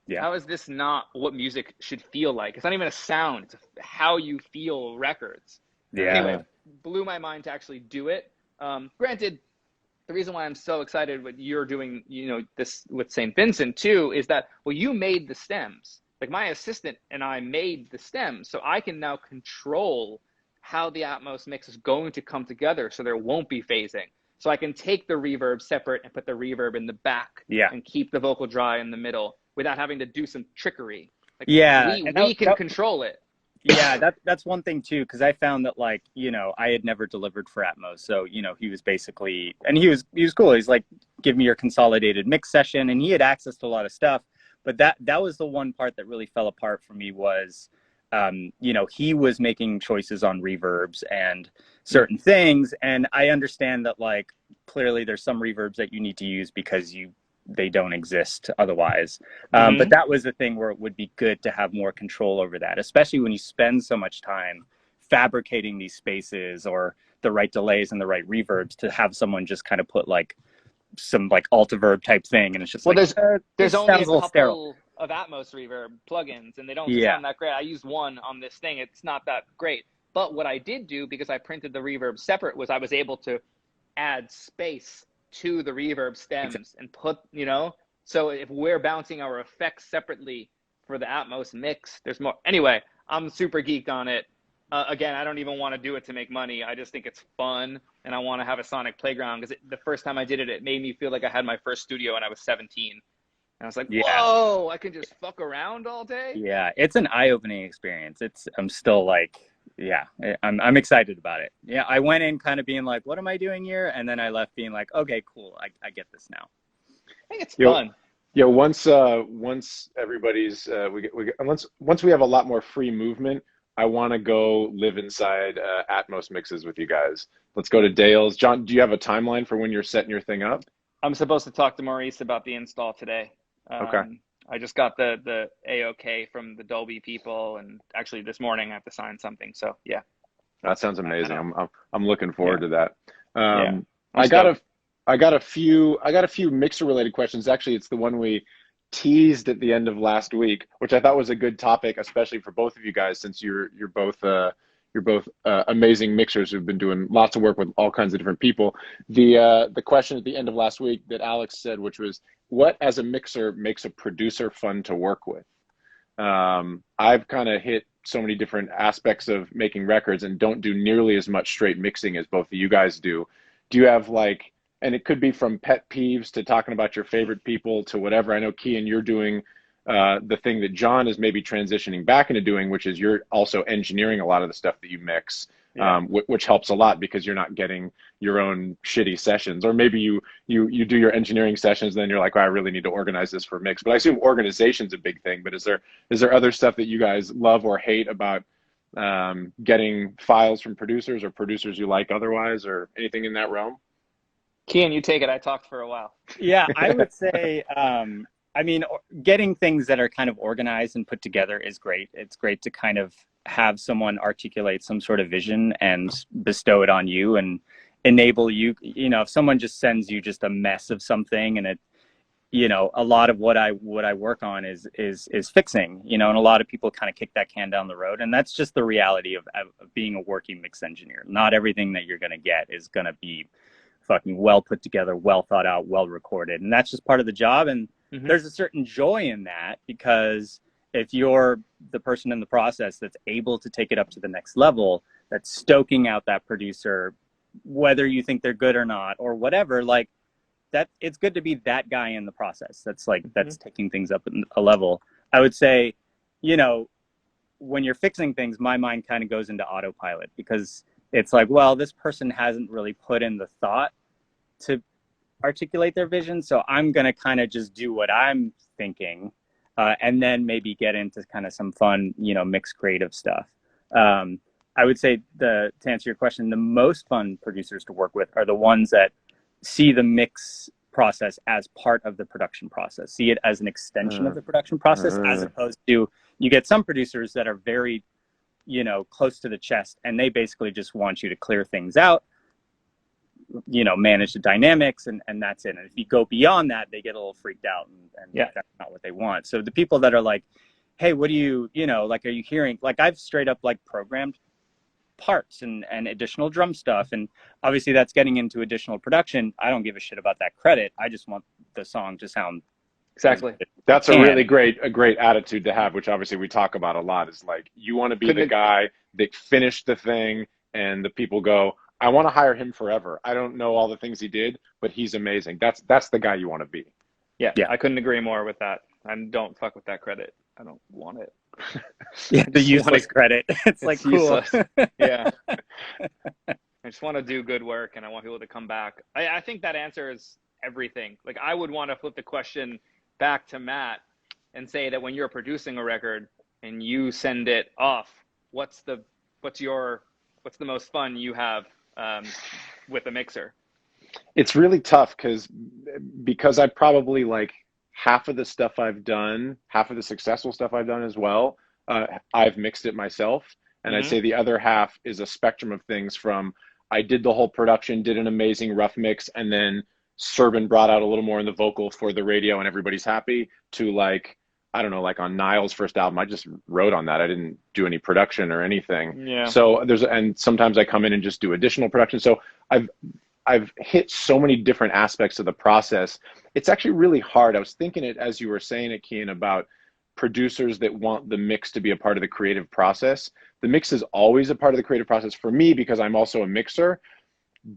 Yeah. How is this not what music should feel like? It's not even a sound. It's how you feel records. Yeah. Anyway, it blew my mind to actually do it. Granted, the reason why I'm so excited what you're doing, this with St. Vincent too, is that, well, you made the stems. Like my assistant and I made the stems. So I can now control how the Atmos mix is going to come together so there won't be phasing. So I can take the reverb separate and put the reverb in the back and keep the vocal dry in the middle, without having to do some trickery. Like, we can control it. Yeah, that's one thing too, because I found that I had never delivered for Atmos, so he was basically, and he was cool. He's like, give me your consolidated mix session, and he had access to a lot of stuff. But that was the one part that really fell apart for me was, he was making choices on reverbs and certain things, and I understand that clearly there's some reverbs that you need to use because they don't exist otherwise. But that was the thing where it would be good to have more control over that, especially when you spend so much time fabricating these spaces or the right delays and the right reverbs, to have someone just kind of put some like Altiverb type thing, and it's just well, like there's this only a sounds little sterile. couple of Atmos reverb plugins, and they don't Yeah. sound that great. I used one on this thing; it's not that great. But what I did do, because I printed the reverb separate, was I was able to add space to the reverb stems and put, you know, so if we're bouncing our effects separately for the Atmos mix, there's more. Anyway, I'm super geeked on it. Again, I don't even want to do it to make money. I just think it's fun, and I want to have a sonic playground, because the first time I did it, it made me feel like I had my first studio when I was 17. And I was like, whoa, I can just fuck around all day. Yeah, it's an eye-opening experience. I'm still like, yeah, I'm excited about it. Yeah, I went in kind of being like, what am I doing here? And then I left being like, okay, cool, I get this now. I think it's fun. Yeah, once everybody's once we have a lot more free movement, I want to go live inside Atmos mixes with you guys. Let's go to Dale's. John, do you have a timeline for when you're setting your thing up? I'm supposed to talk to Maurice about the install today. Okay. I just got the AOK from the Dolby people, and actually this morning I have to sign something. So yeah, that sounds amazing. I'm looking forward to that. Yeah. I got a few mixer related questions. Actually, it's the one we teased at the end of last week, which I thought was a good topic, especially for both of you guys, since you're both amazing mixers who've been doing lots of work with all kinds of different people. The question at the end of last week that Alex said, which was, what as a mixer makes a producer fun to work with? I've kind of hit so many different aspects of making records and don't do nearly as much straight mixing as both of you guys do. Do you have like, and it could be from pet peeves to talking about your favorite people to whatever. I know, Cian, you're doing the thing that Jon is maybe transitioning back into doing, which is you're also engineering a lot of the stuff that you mix, which helps a lot because you're not getting your own shitty sessions. Or maybe you do your engineering sessions, and then you're like, oh, I really need to organize this for mix. But I assume organization's a big thing. But is there other stuff that you guys love or hate about getting files from producers or producers you like otherwise, or anything in that realm? Cian, you take it. I talked for a while. Yeah, I would say, I mean, getting things that are kind of organized and put together is great. It's great to kind of have someone articulate some sort of vision and bestow it on you and enable you. You know, if someone just sends you just a mess of something, and it, you know, a lot of what I work on is fixing, you know, and a lot of people kind of kick that can down the road. And that's just the reality of being a working mix engineer. Not everything that you're going to get is going to be fucking well put together, well thought out, well recorded. And that's just part of the job. And there's a certain joy in that, because if you're the person in the process that's able to take it up to the next level, that's stoking out that producer, whether you think they're good or not, or whatever, like that, it's good to be that guy in the process. That's like, that's taking things up a level. I would say, you know, when you're fixing things, my mind kind of goes into autopilot, because it's like, well, this person hasn't really put in the thought to articulate their vision, so I'm going to kind of just do what I'm thinking, and then maybe get into kind of some fun, you know, mixed creative stuff. I would say, to answer your question, the most fun producers to work with are the ones that see the mix process as part of the production process, see it as an extension of the production process, as opposed to, you get some producers that are very, you know, close to the chest, and they basically just want you to clear things out, you know, manage the dynamics, and that's it. And if you go beyond that, they get a little freaked out, and that's not what they want. So the people that are like, hey, what do you know, like, are you hearing, like, I've straight up like programmed parts and additional drum stuff, and obviously that's getting into additional production. I don't give a shit about that credit. I just want the song to sound exactly. That's a really great attitude to have, which obviously we talk about a lot, is like, you want to be the guy that finished the thing and the people go, I want to hire him forever. I don't know all the things he did, but he's amazing. That's the guy you want to be. Yeah, I couldn't agree more with that. I don't fuck with that credit. I don't want it. The useless credit. It's like, cool. Yeah. I just want to do good work, and I want people to come back. I think that answer is everything. Like, I would want to flip the question back to Matt and say that when you're producing a record and you send it off, what's the most fun you have with a mixer? It's really tough because I probably, like, half of the stuff I've done, half of the successful stuff I've done as well, I've mixed it myself. And I'd say the other half is a spectrum of things, from I did the whole production, did an amazing rough mix, and then Serban brought out a little more in the vocal for the radio and everybody's happy, to like, I don't know, like on Niall's first album, I just wrote on that. I didn't do any production or anything. Yeah. So and sometimes I come in and just do additional production. So I've hit so many different aspects of the process. It's actually really hard. I was thinking it as you were saying it, Cian, about producers that want the mix to be a part of the creative process. The mix is always a part of the creative process for me because I'm also a mixer.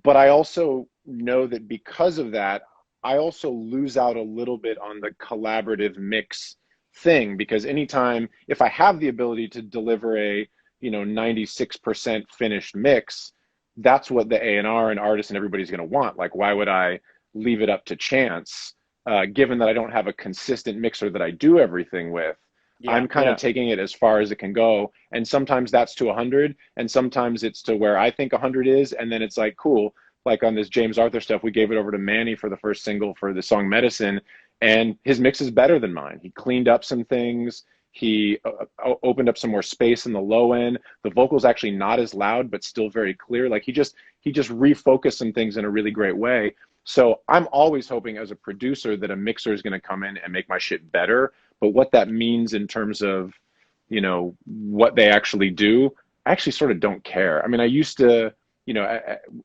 But I also know that because of that, I also lose out a little bit on the collaborative mix thing, because anytime, if I have the ability to deliver a 96% finished mix, that's what the A&R and artist and everybody's going to want. Like, why would I leave it up to chance, given that I don't have a consistent mixer that I do everything with? Yeah, I'm kind of taking it as far as it can go, and sometimes that's to 100, and sometimes it's to where I think 100 is, and then it's like, cool, like on this James Arthur stuff, we gave it over to Manny for the first single for the song Medicine, and his mix is better than mine. He cleaned up some things. He opened up some more space in the low end. The vocal's actually not as loud, but still very clear. Like he just refocused some things in a really great way. So I'm always hoping as a producer that a mixer is going to come in and make my shit better. But what that means in terms of, what they actually do, I actually sort of don't care. I mean, I used to,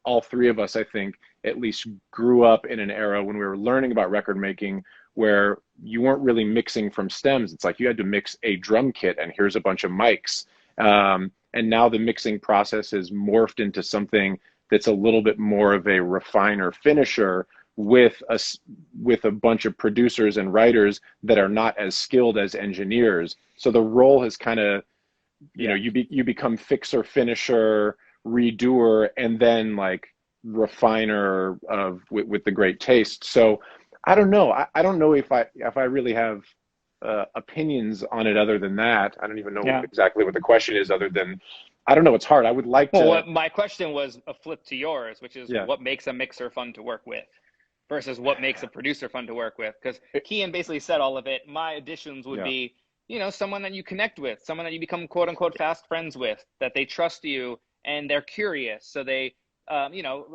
all three of us, I think, at least grew up in an era when we were learning about record making where you weren't really mixing from stems. It's like you had to mix a drum kit and here's a bunch of mics. And now the mixing process has morphed into something that's a little bit more of a refiner finisher with a bunch of producers and writers that are not as skilled as engineers. So the role has kind of, you become fixer, finisher, redoer, and then like refiner with the great taste. So I don't know. I don't know if I really have opinions on it other than that. I don't even know exactly what the question is other than, I don't know. It's hard. I would like to. Well, my question was a flip to yours, which is what makes a mixer fun to work with versus what makes a producer fun to work with. Because Cian basically said all of it. My additions would be, someone that you connect with, someone that you become quote unquote fast friends with, that they trust you and they're curious. So they, a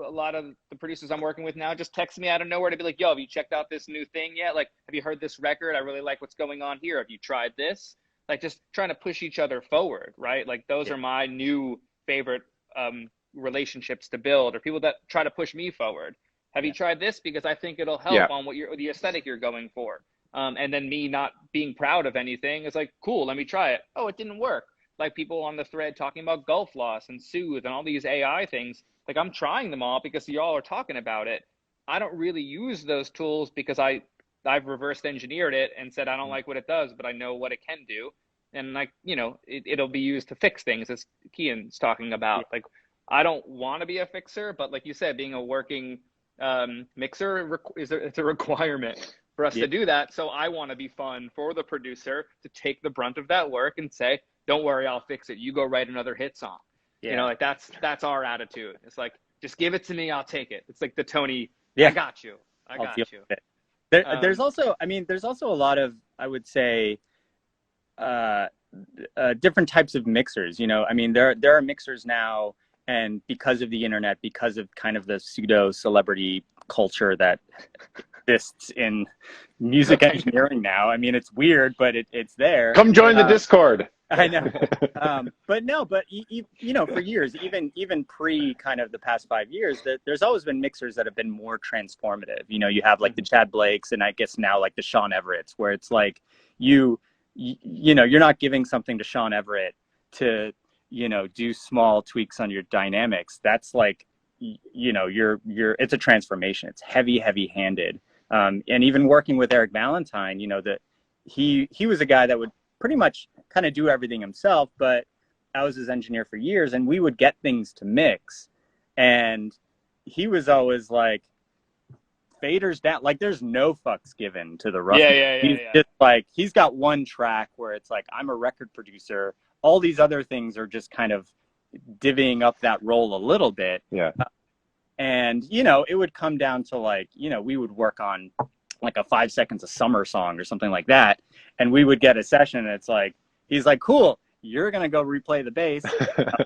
lot of the producers I'm working with now just text me out of nowhere to be like, yo, have you checked out this new thing yet? Like, have you heard this record? I really like what's going on here. Have you tried this? Like, just trying to push each other forward, right? Like, those are my new favorite relationships to build, or people that try to push me forward. Have you tried this? Because I think it'll help on the aesthetic you're going for. And then me not being proud of anything is like, cool, let me try it. Oh, it didn't work. Like people on the thread talking about Gulf Loss and Soothe and all these AI things. Like, I'm trying them all because y'all are talking about it. I don't really use those tools because I've reversed engineered it and said I don't like what it does, but I know what it can do. And like, it'll be used to fix things, as Cian's talking about. Like, I don't want to be a fixer, but like you said, being a working mixer it's a requirement for us to do that. So I want to be fun for the producer to take the brunt of that work and say, don't worry, I'll fix it. You go write another hit song. Like that's our attitude. It's like, just give it to me, I'll take it. It's like the Tony, I got you. I got you. There's also a lot of, I would say, different types of mixers. There are mixers now, and because of the internet, because of kind of the pseudo celebrity culture that exists in music engineering now. I mean, it's weird, but it's there. Come join the Discord. I know. But for years, even pre kind of the past 5 years, there's always been mixers that have been more transformative. You have like the Chad Blakes, and I guess now like the Sean Everetts, where it's like you're not giving something to Sean Everett to, do small tweaks on your dynamics. That's like, it's a transformation. It's heavy handed. And even working with Eric Valentine, that he was a guy that would pretty much kind of do everything himself, but I was his engineer for years, and we would get things to mix, and he was always like, faders down, like there's no fucks given to the rough. He's just like, he's got one track where it's like, I'm a record producer, all these other things are just kind of divvying up that role a little bit. And it would come down to like, we would work on like a 5 Seconds of Summer song or something like that, and we would get a session, and it's like, he's like, cool, you're gonna go replay the bass,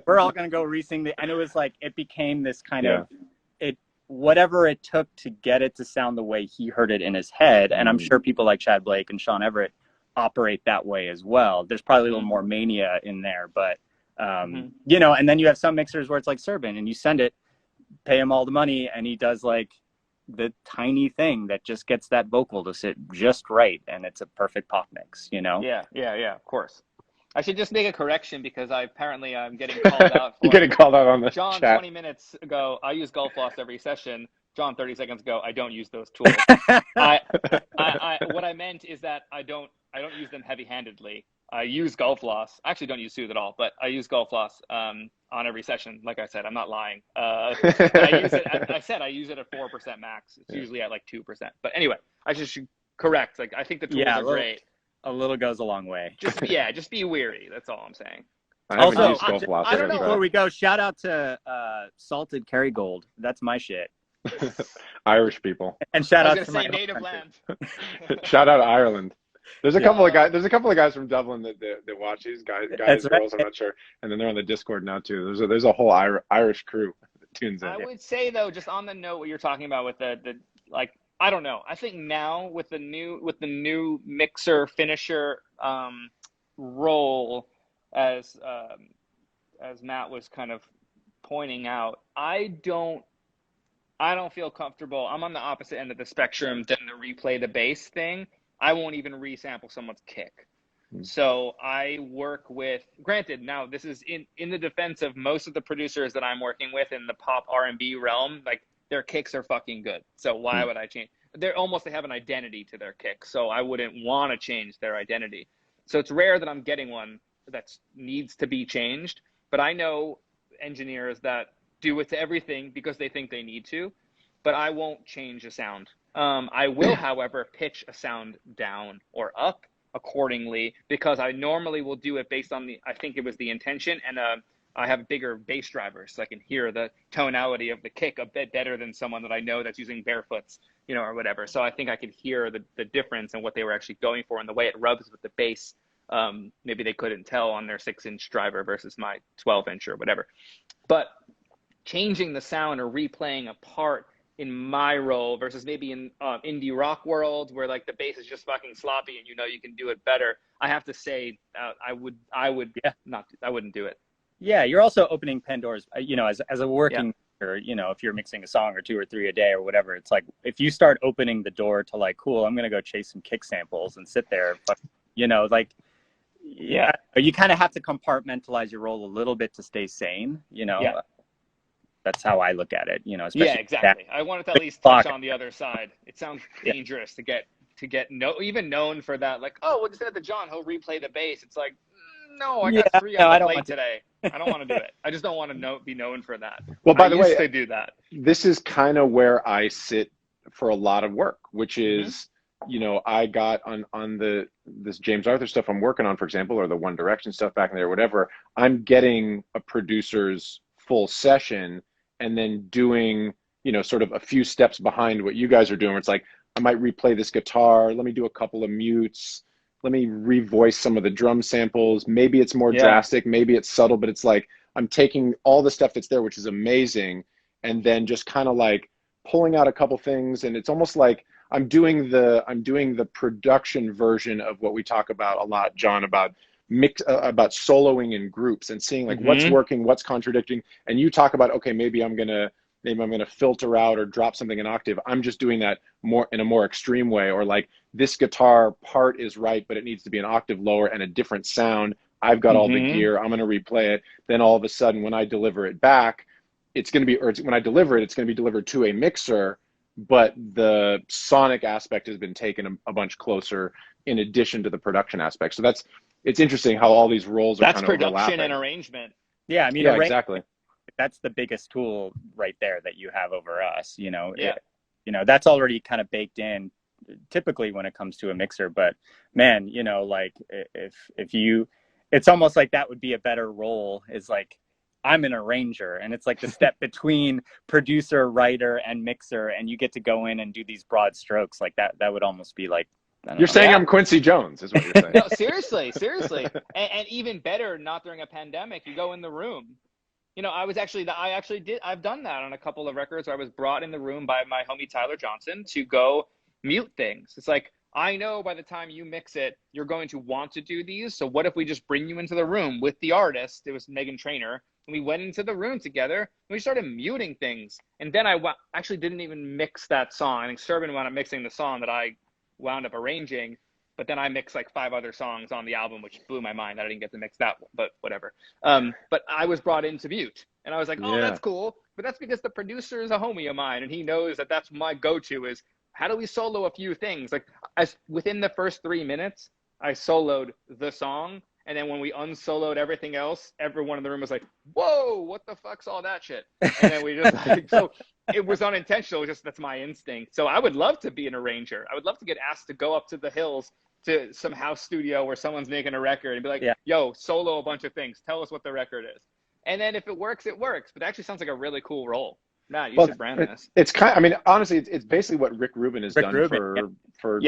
we're all gonna go re-sing and it was like, it became this kind of, whatever it took to get it to sound the way he heard it in his head. And I'm sure people like Chad Blake and Sean Everett operate that way as well. There's probably a little more mania in there, but you know, and then you have some mixers where it's like Serban, and you send it, pay him all the money, and he does like the tiny thing that just gets that vocal to sit just right, and it's a perfect pop mix, you know? Yeah, of course. I should just make a correction because I'm getting called out for You're getting called out on the John, chat. 20 minutes ago, I use Golf Floss every session. John, 30 seconds ago, I don't use those tools. What I meant is that I don't use them heavy-handedly. I use Golf Floss. I actually don't use Soothe at all, but I use Golf Floss on every session. Like I said, I'm not lying. But I use it. I use it at 4% max. It's usually at like 2%. But anyway, I should correct. Like I think the tools are great. A little goes a long way. Just be weary. That's all I'm saying. I haven't Also, used Golf Floss. I don't know. Before we go, shout out to Salted Kerrygold. That's my shit. Irish people. And shout I out was to gonna my say native country. land. Shout out to Ireland. There's a couple of guys. There's a couple of guys from Dublin that watch these guys, That's girls. right. I'm not sure. And then they're on the Discord now too. There's a whole Irish crew that tunes in. I would say though, just on the note what you're talking about with the like, I don't know. I think now with the new mixer finisher role, as Matt was kind of pointing out, I don't feel comfortable. I'm on the opposite end of the spectrum than the replay the bass thing. I won't even resample someone's kick. So I work with, granted, now this is in the defense of most of the producers that I'm working with in the pop R&B realm, like their kicks are fucking good. So why would I change? They have an identity to their kick. So I wouldn't want to change their identity. So it's rare that I'm getting one that needs to be changed. But I know engineers that do it to everything because they think they need to, but I won't change a sound. I will, however, pitch a sound down or up accordingly because I normally will do it based on I think it was the intention, and I have bigger bass drivers so I can hear the tonality of the kick a bit better than someone that I know that's using barefoots, you know, or whatever. So I think I could hear the difference and what they were actually going for and the way it rubs with the bass. Maybe they couldn't tell on their 6-inch driver versus my 12-inch or whatever. But changing the sound or replaying a part in my role versus maybe in indie rock world where like the bass is just fucking sloppy and you know you can do it better, I have to say I wouldn't do it. Yeah, you're also opening Pandora's, you know, as a working mixer, you know, if you're mixing a song or 2 or 3 a day or whatever, it's like if you start opening the door to like, cool, I'm gonna go chase some kick samples and sit there, but you know, like you kind of have to compartmentalize your role a little bit to stay sane, you know. That's how I look at it, you know. Especially exactly. I wanted to at least touch on the other side. It sounds dangerous to get even known for that. Like, oh, we'll just send it to John. He'll replay the bass. It's like, no, I got 3 on the plate today. I don't want to do it. I just don't want to be known for that. Well, by the way, used to do that. This is kind of where I sit for a lot of work, which is, you know, I got on this James Arthur stuff I'm working on, for example, or the One Direction stuff back in there, whatever. I'm getting a producer's full session and then doing, you know, sort of a few steps behind what you guys are doing. Where it's like, I might replay this guitar. Let me do a couple of mutes. Let me revoice some of the drum samples. Maybe it's more drastic. Maybe it's subtle, but it's like, I'm taking all the stuff that's there, which is amazing. And then just kind of like pulling out a couple things. And it's almost like I'm doing the production version of what we talk about a lot, John, about soloing in groups and seeing like what's working, what's contradicting. And you talk about, okay, maybe I'm gonna filter out or drop something an octave. I'm just doing that more in a more extreme way, or like this guitar part is right, but it needs to be an octave lower and a different sound. I've got all the gear. I'm gonna replay it. Then all of a sudden, when I deliver it back, when I deliver it, it's gonna be delivered to a mixer, but the sonic aspect has been taken a bunch closer in addition to the production aspect. So it's interesting how all these roles are kind of production overlapping. and arrangement. Yeah, I mean, exactly. That's the biggest tool right there that you have over us, you know. You know, that's already kind of baked in typically when it comes to a mixer, but man, you know, like if you, it's almost like that would be a better role, is like I'm an arranger, and it's like the step between producer, writer, and mixer, and you get to go in and do these broad strokes like that. That would almost be like, you're saying I'm Quincy Jones, is what you're saying. No, seriously. And even better, not during a pandemic, you go in the room You know, I've done that on a couple of records where I was brought in the room by my homie Tyler Johnson to go mute things. It's like, I know by the time you mix it, you're going to want to do these. So what if we just bring you into the room with the artist? It was Megan Trainor. And we went into the room together and we started muting things. And then I actually didn't even mix that song. I think Serban wound up mixing the song that I wound up arranging. But then I mixed like 5 other songs on the album, which blew my mind. I didn't get to mix that one, but whatever. But I was brought in to mute. And I was like, oh, that's cool. But that's because the producer is a homie of mine. And he knows that that's my go-to is, how do we solo a few things? Like within the first 3 minutes, I soloed the song. And then when we unsoloed everything else, everyone in the room was like, whoa, what the fuck's all that shit? And then we just like, so it was unintentional. Just that's my instinct. So I would love to be an arranger. I would love to get asked to go up to the hills to some house studio where someone's making a record and be like, yo, solo a bunch of things. Tell us what the record is. And then if it works, it works. But it actually sounds like a really cool role. Matt, you should brand this. It's kind of, I mean, honestly, it's basically what Rick Rubin has done for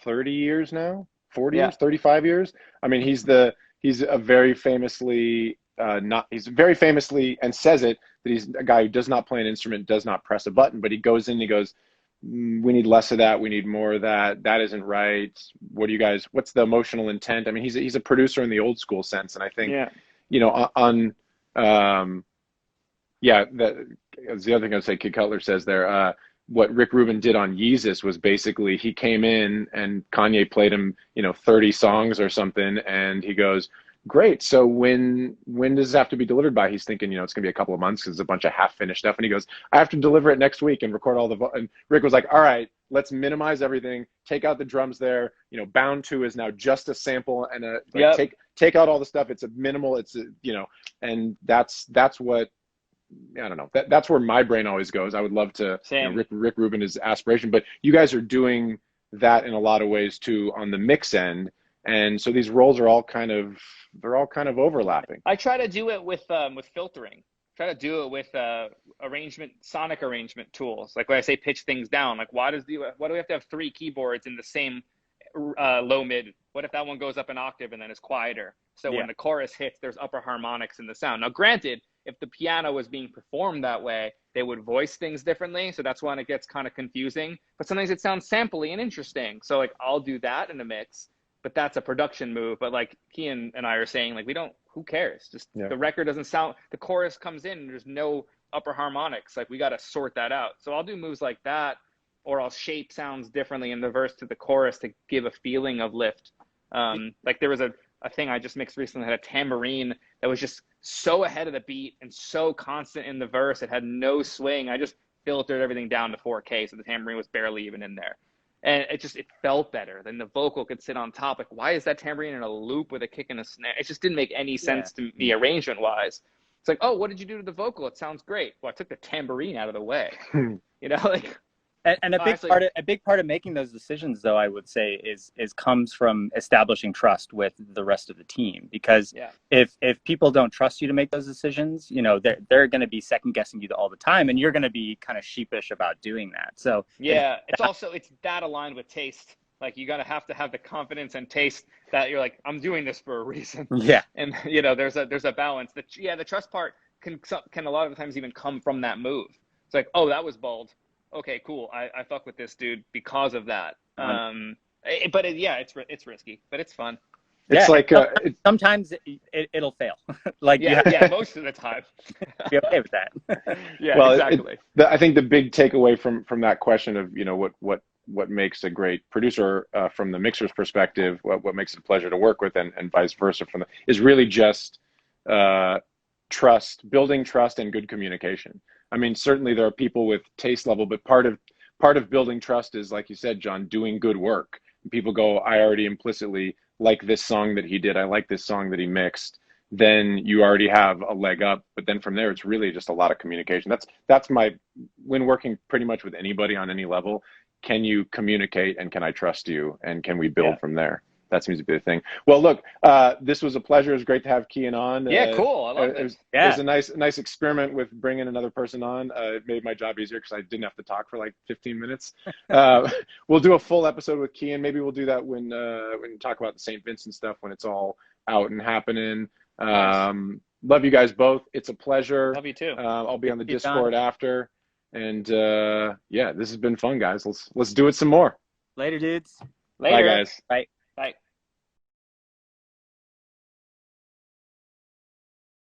30 years now, 40 years, 35 years. I mean, he's very famously and says it, that he's a guy who does not play an instrument, does not press a button, but he goes in and he goes, we need less of that. We need more of that. That isn't right. What do you guys, what's the emotional intent? I mean, he's a producer in the old school sense. And I think, you know, that's the other thing I'd say. Kid Cutler says there, what Rick Rubin did on Yeezus was basically he came in and Kanye played him, you know, 30 songs or something. And he goes, great. So when does this have to be delivered by? He's thinking, you know, it's gonna be a couple of months because it's a bunch of half finished stuff. And he goes, I have to deliver it next week and record all and Rick was like, all right, let's minimize everything. Take out the drums there. You know, Bound 2 is now just a sample and take out all the stuff. It's a minimal, it's a, you know, and that's what, I don't know. That's where my brain always goes. I would love to. You know, Rick Rubin is aspiration, but you guys are doing that in a lot of ways too on the mix end, and so these roles are all kind of overlapping. I try to do it with filtering. Try to do it with sonic arrangement tools. Like when I say pitch things down, like why do we have to have 3 keyboards in the same low mid? What if that one goes up an octave and then is quieter? So when the chorus hits, there's upper harmonics in the sound. Now, granted, if the piano was being performed that way, they would voice things differently. So that's when it gets kind of confusing. But sometimes it sounds sampley and interesting. So like I'll do that in a mix, but that's a production move. But like Cian and I are saying, like who cares? Just the record doesn't sound, the chorus comes in and there's no upper harmonics. Like we got to sort that out. So I'll do moves like that, or I'll shape sounds differently in the verse to the chorus to give a feeling of lift. Like there was a thing I just mixed recently that had a tambourine that was just so ahead of the beat and so constant in the verse. It had no swing. I just filtered everything down to 4K, so the tambourine was barely even in there. And it felt better. Then the vocal could sit on top. Like, why is that tambourine in a loop with a kick and a snare? It just didn't make any sense to me arrangement-wise. It's like, oh, what did you do to the vocal? It sounds great. Well, I took the tambourine out of the way. You know, like... And a big part of making those decisions, though, I would say is comes from establishing trust with the rest of the team. Because if people don't trust you to make those decisions, you know, they're going to be second guessing you all the time, and you're going to be kind of sheepish about doing that. So it's that aligned with taste. Like you got to have the confidence and taste that you're like, I'm doing this for a reason. Yeah. And you know, there's a balance. The trust part can a lot of the times even come from that move. It's like, oh, that was bold. Okay, cool. I fuck with this dude because of that. It's risky, but it's fun. It's like sometimes it'll fail. Like most of the time. Be okay with that. Exactly. I think the big takeaway from that question of, you know, what makes a great producer from the mixer's perspective, what makes it a pleasure to work with, and vice versa is really just trust, building trust and good communication. I mean, certainly there are people with taste level, but part of building trust is, like you said, John, doing good work. People go, I already implicitly like this song that he did. I like this song that he mixed. Then you already have a leg up. But then from there, it's really just a lot of communication. That's when working pretty much with anybody on any level, can you communicate and can I trust you? And can we build from there? That seems to be the thing. Well, look, this was a pleasure. It was great to have Cian on. Yeah, cool. I love it. It was a nice experiment with bringing another person on. It made my job easier because I didn't have to talk for like 15 minutes. We'll do a full episode with Cian. Maybe we'll do that when we talk about the St. Vincent stuff when it's all out and happening. Nice. Love you guys both. It's a pleasure. Love you too. I'll be on the Thank you, Discord John. after. And yeah, this has been fun, guys. Let's do it some more. Later, dudes. Later. Bye, guys. Bye.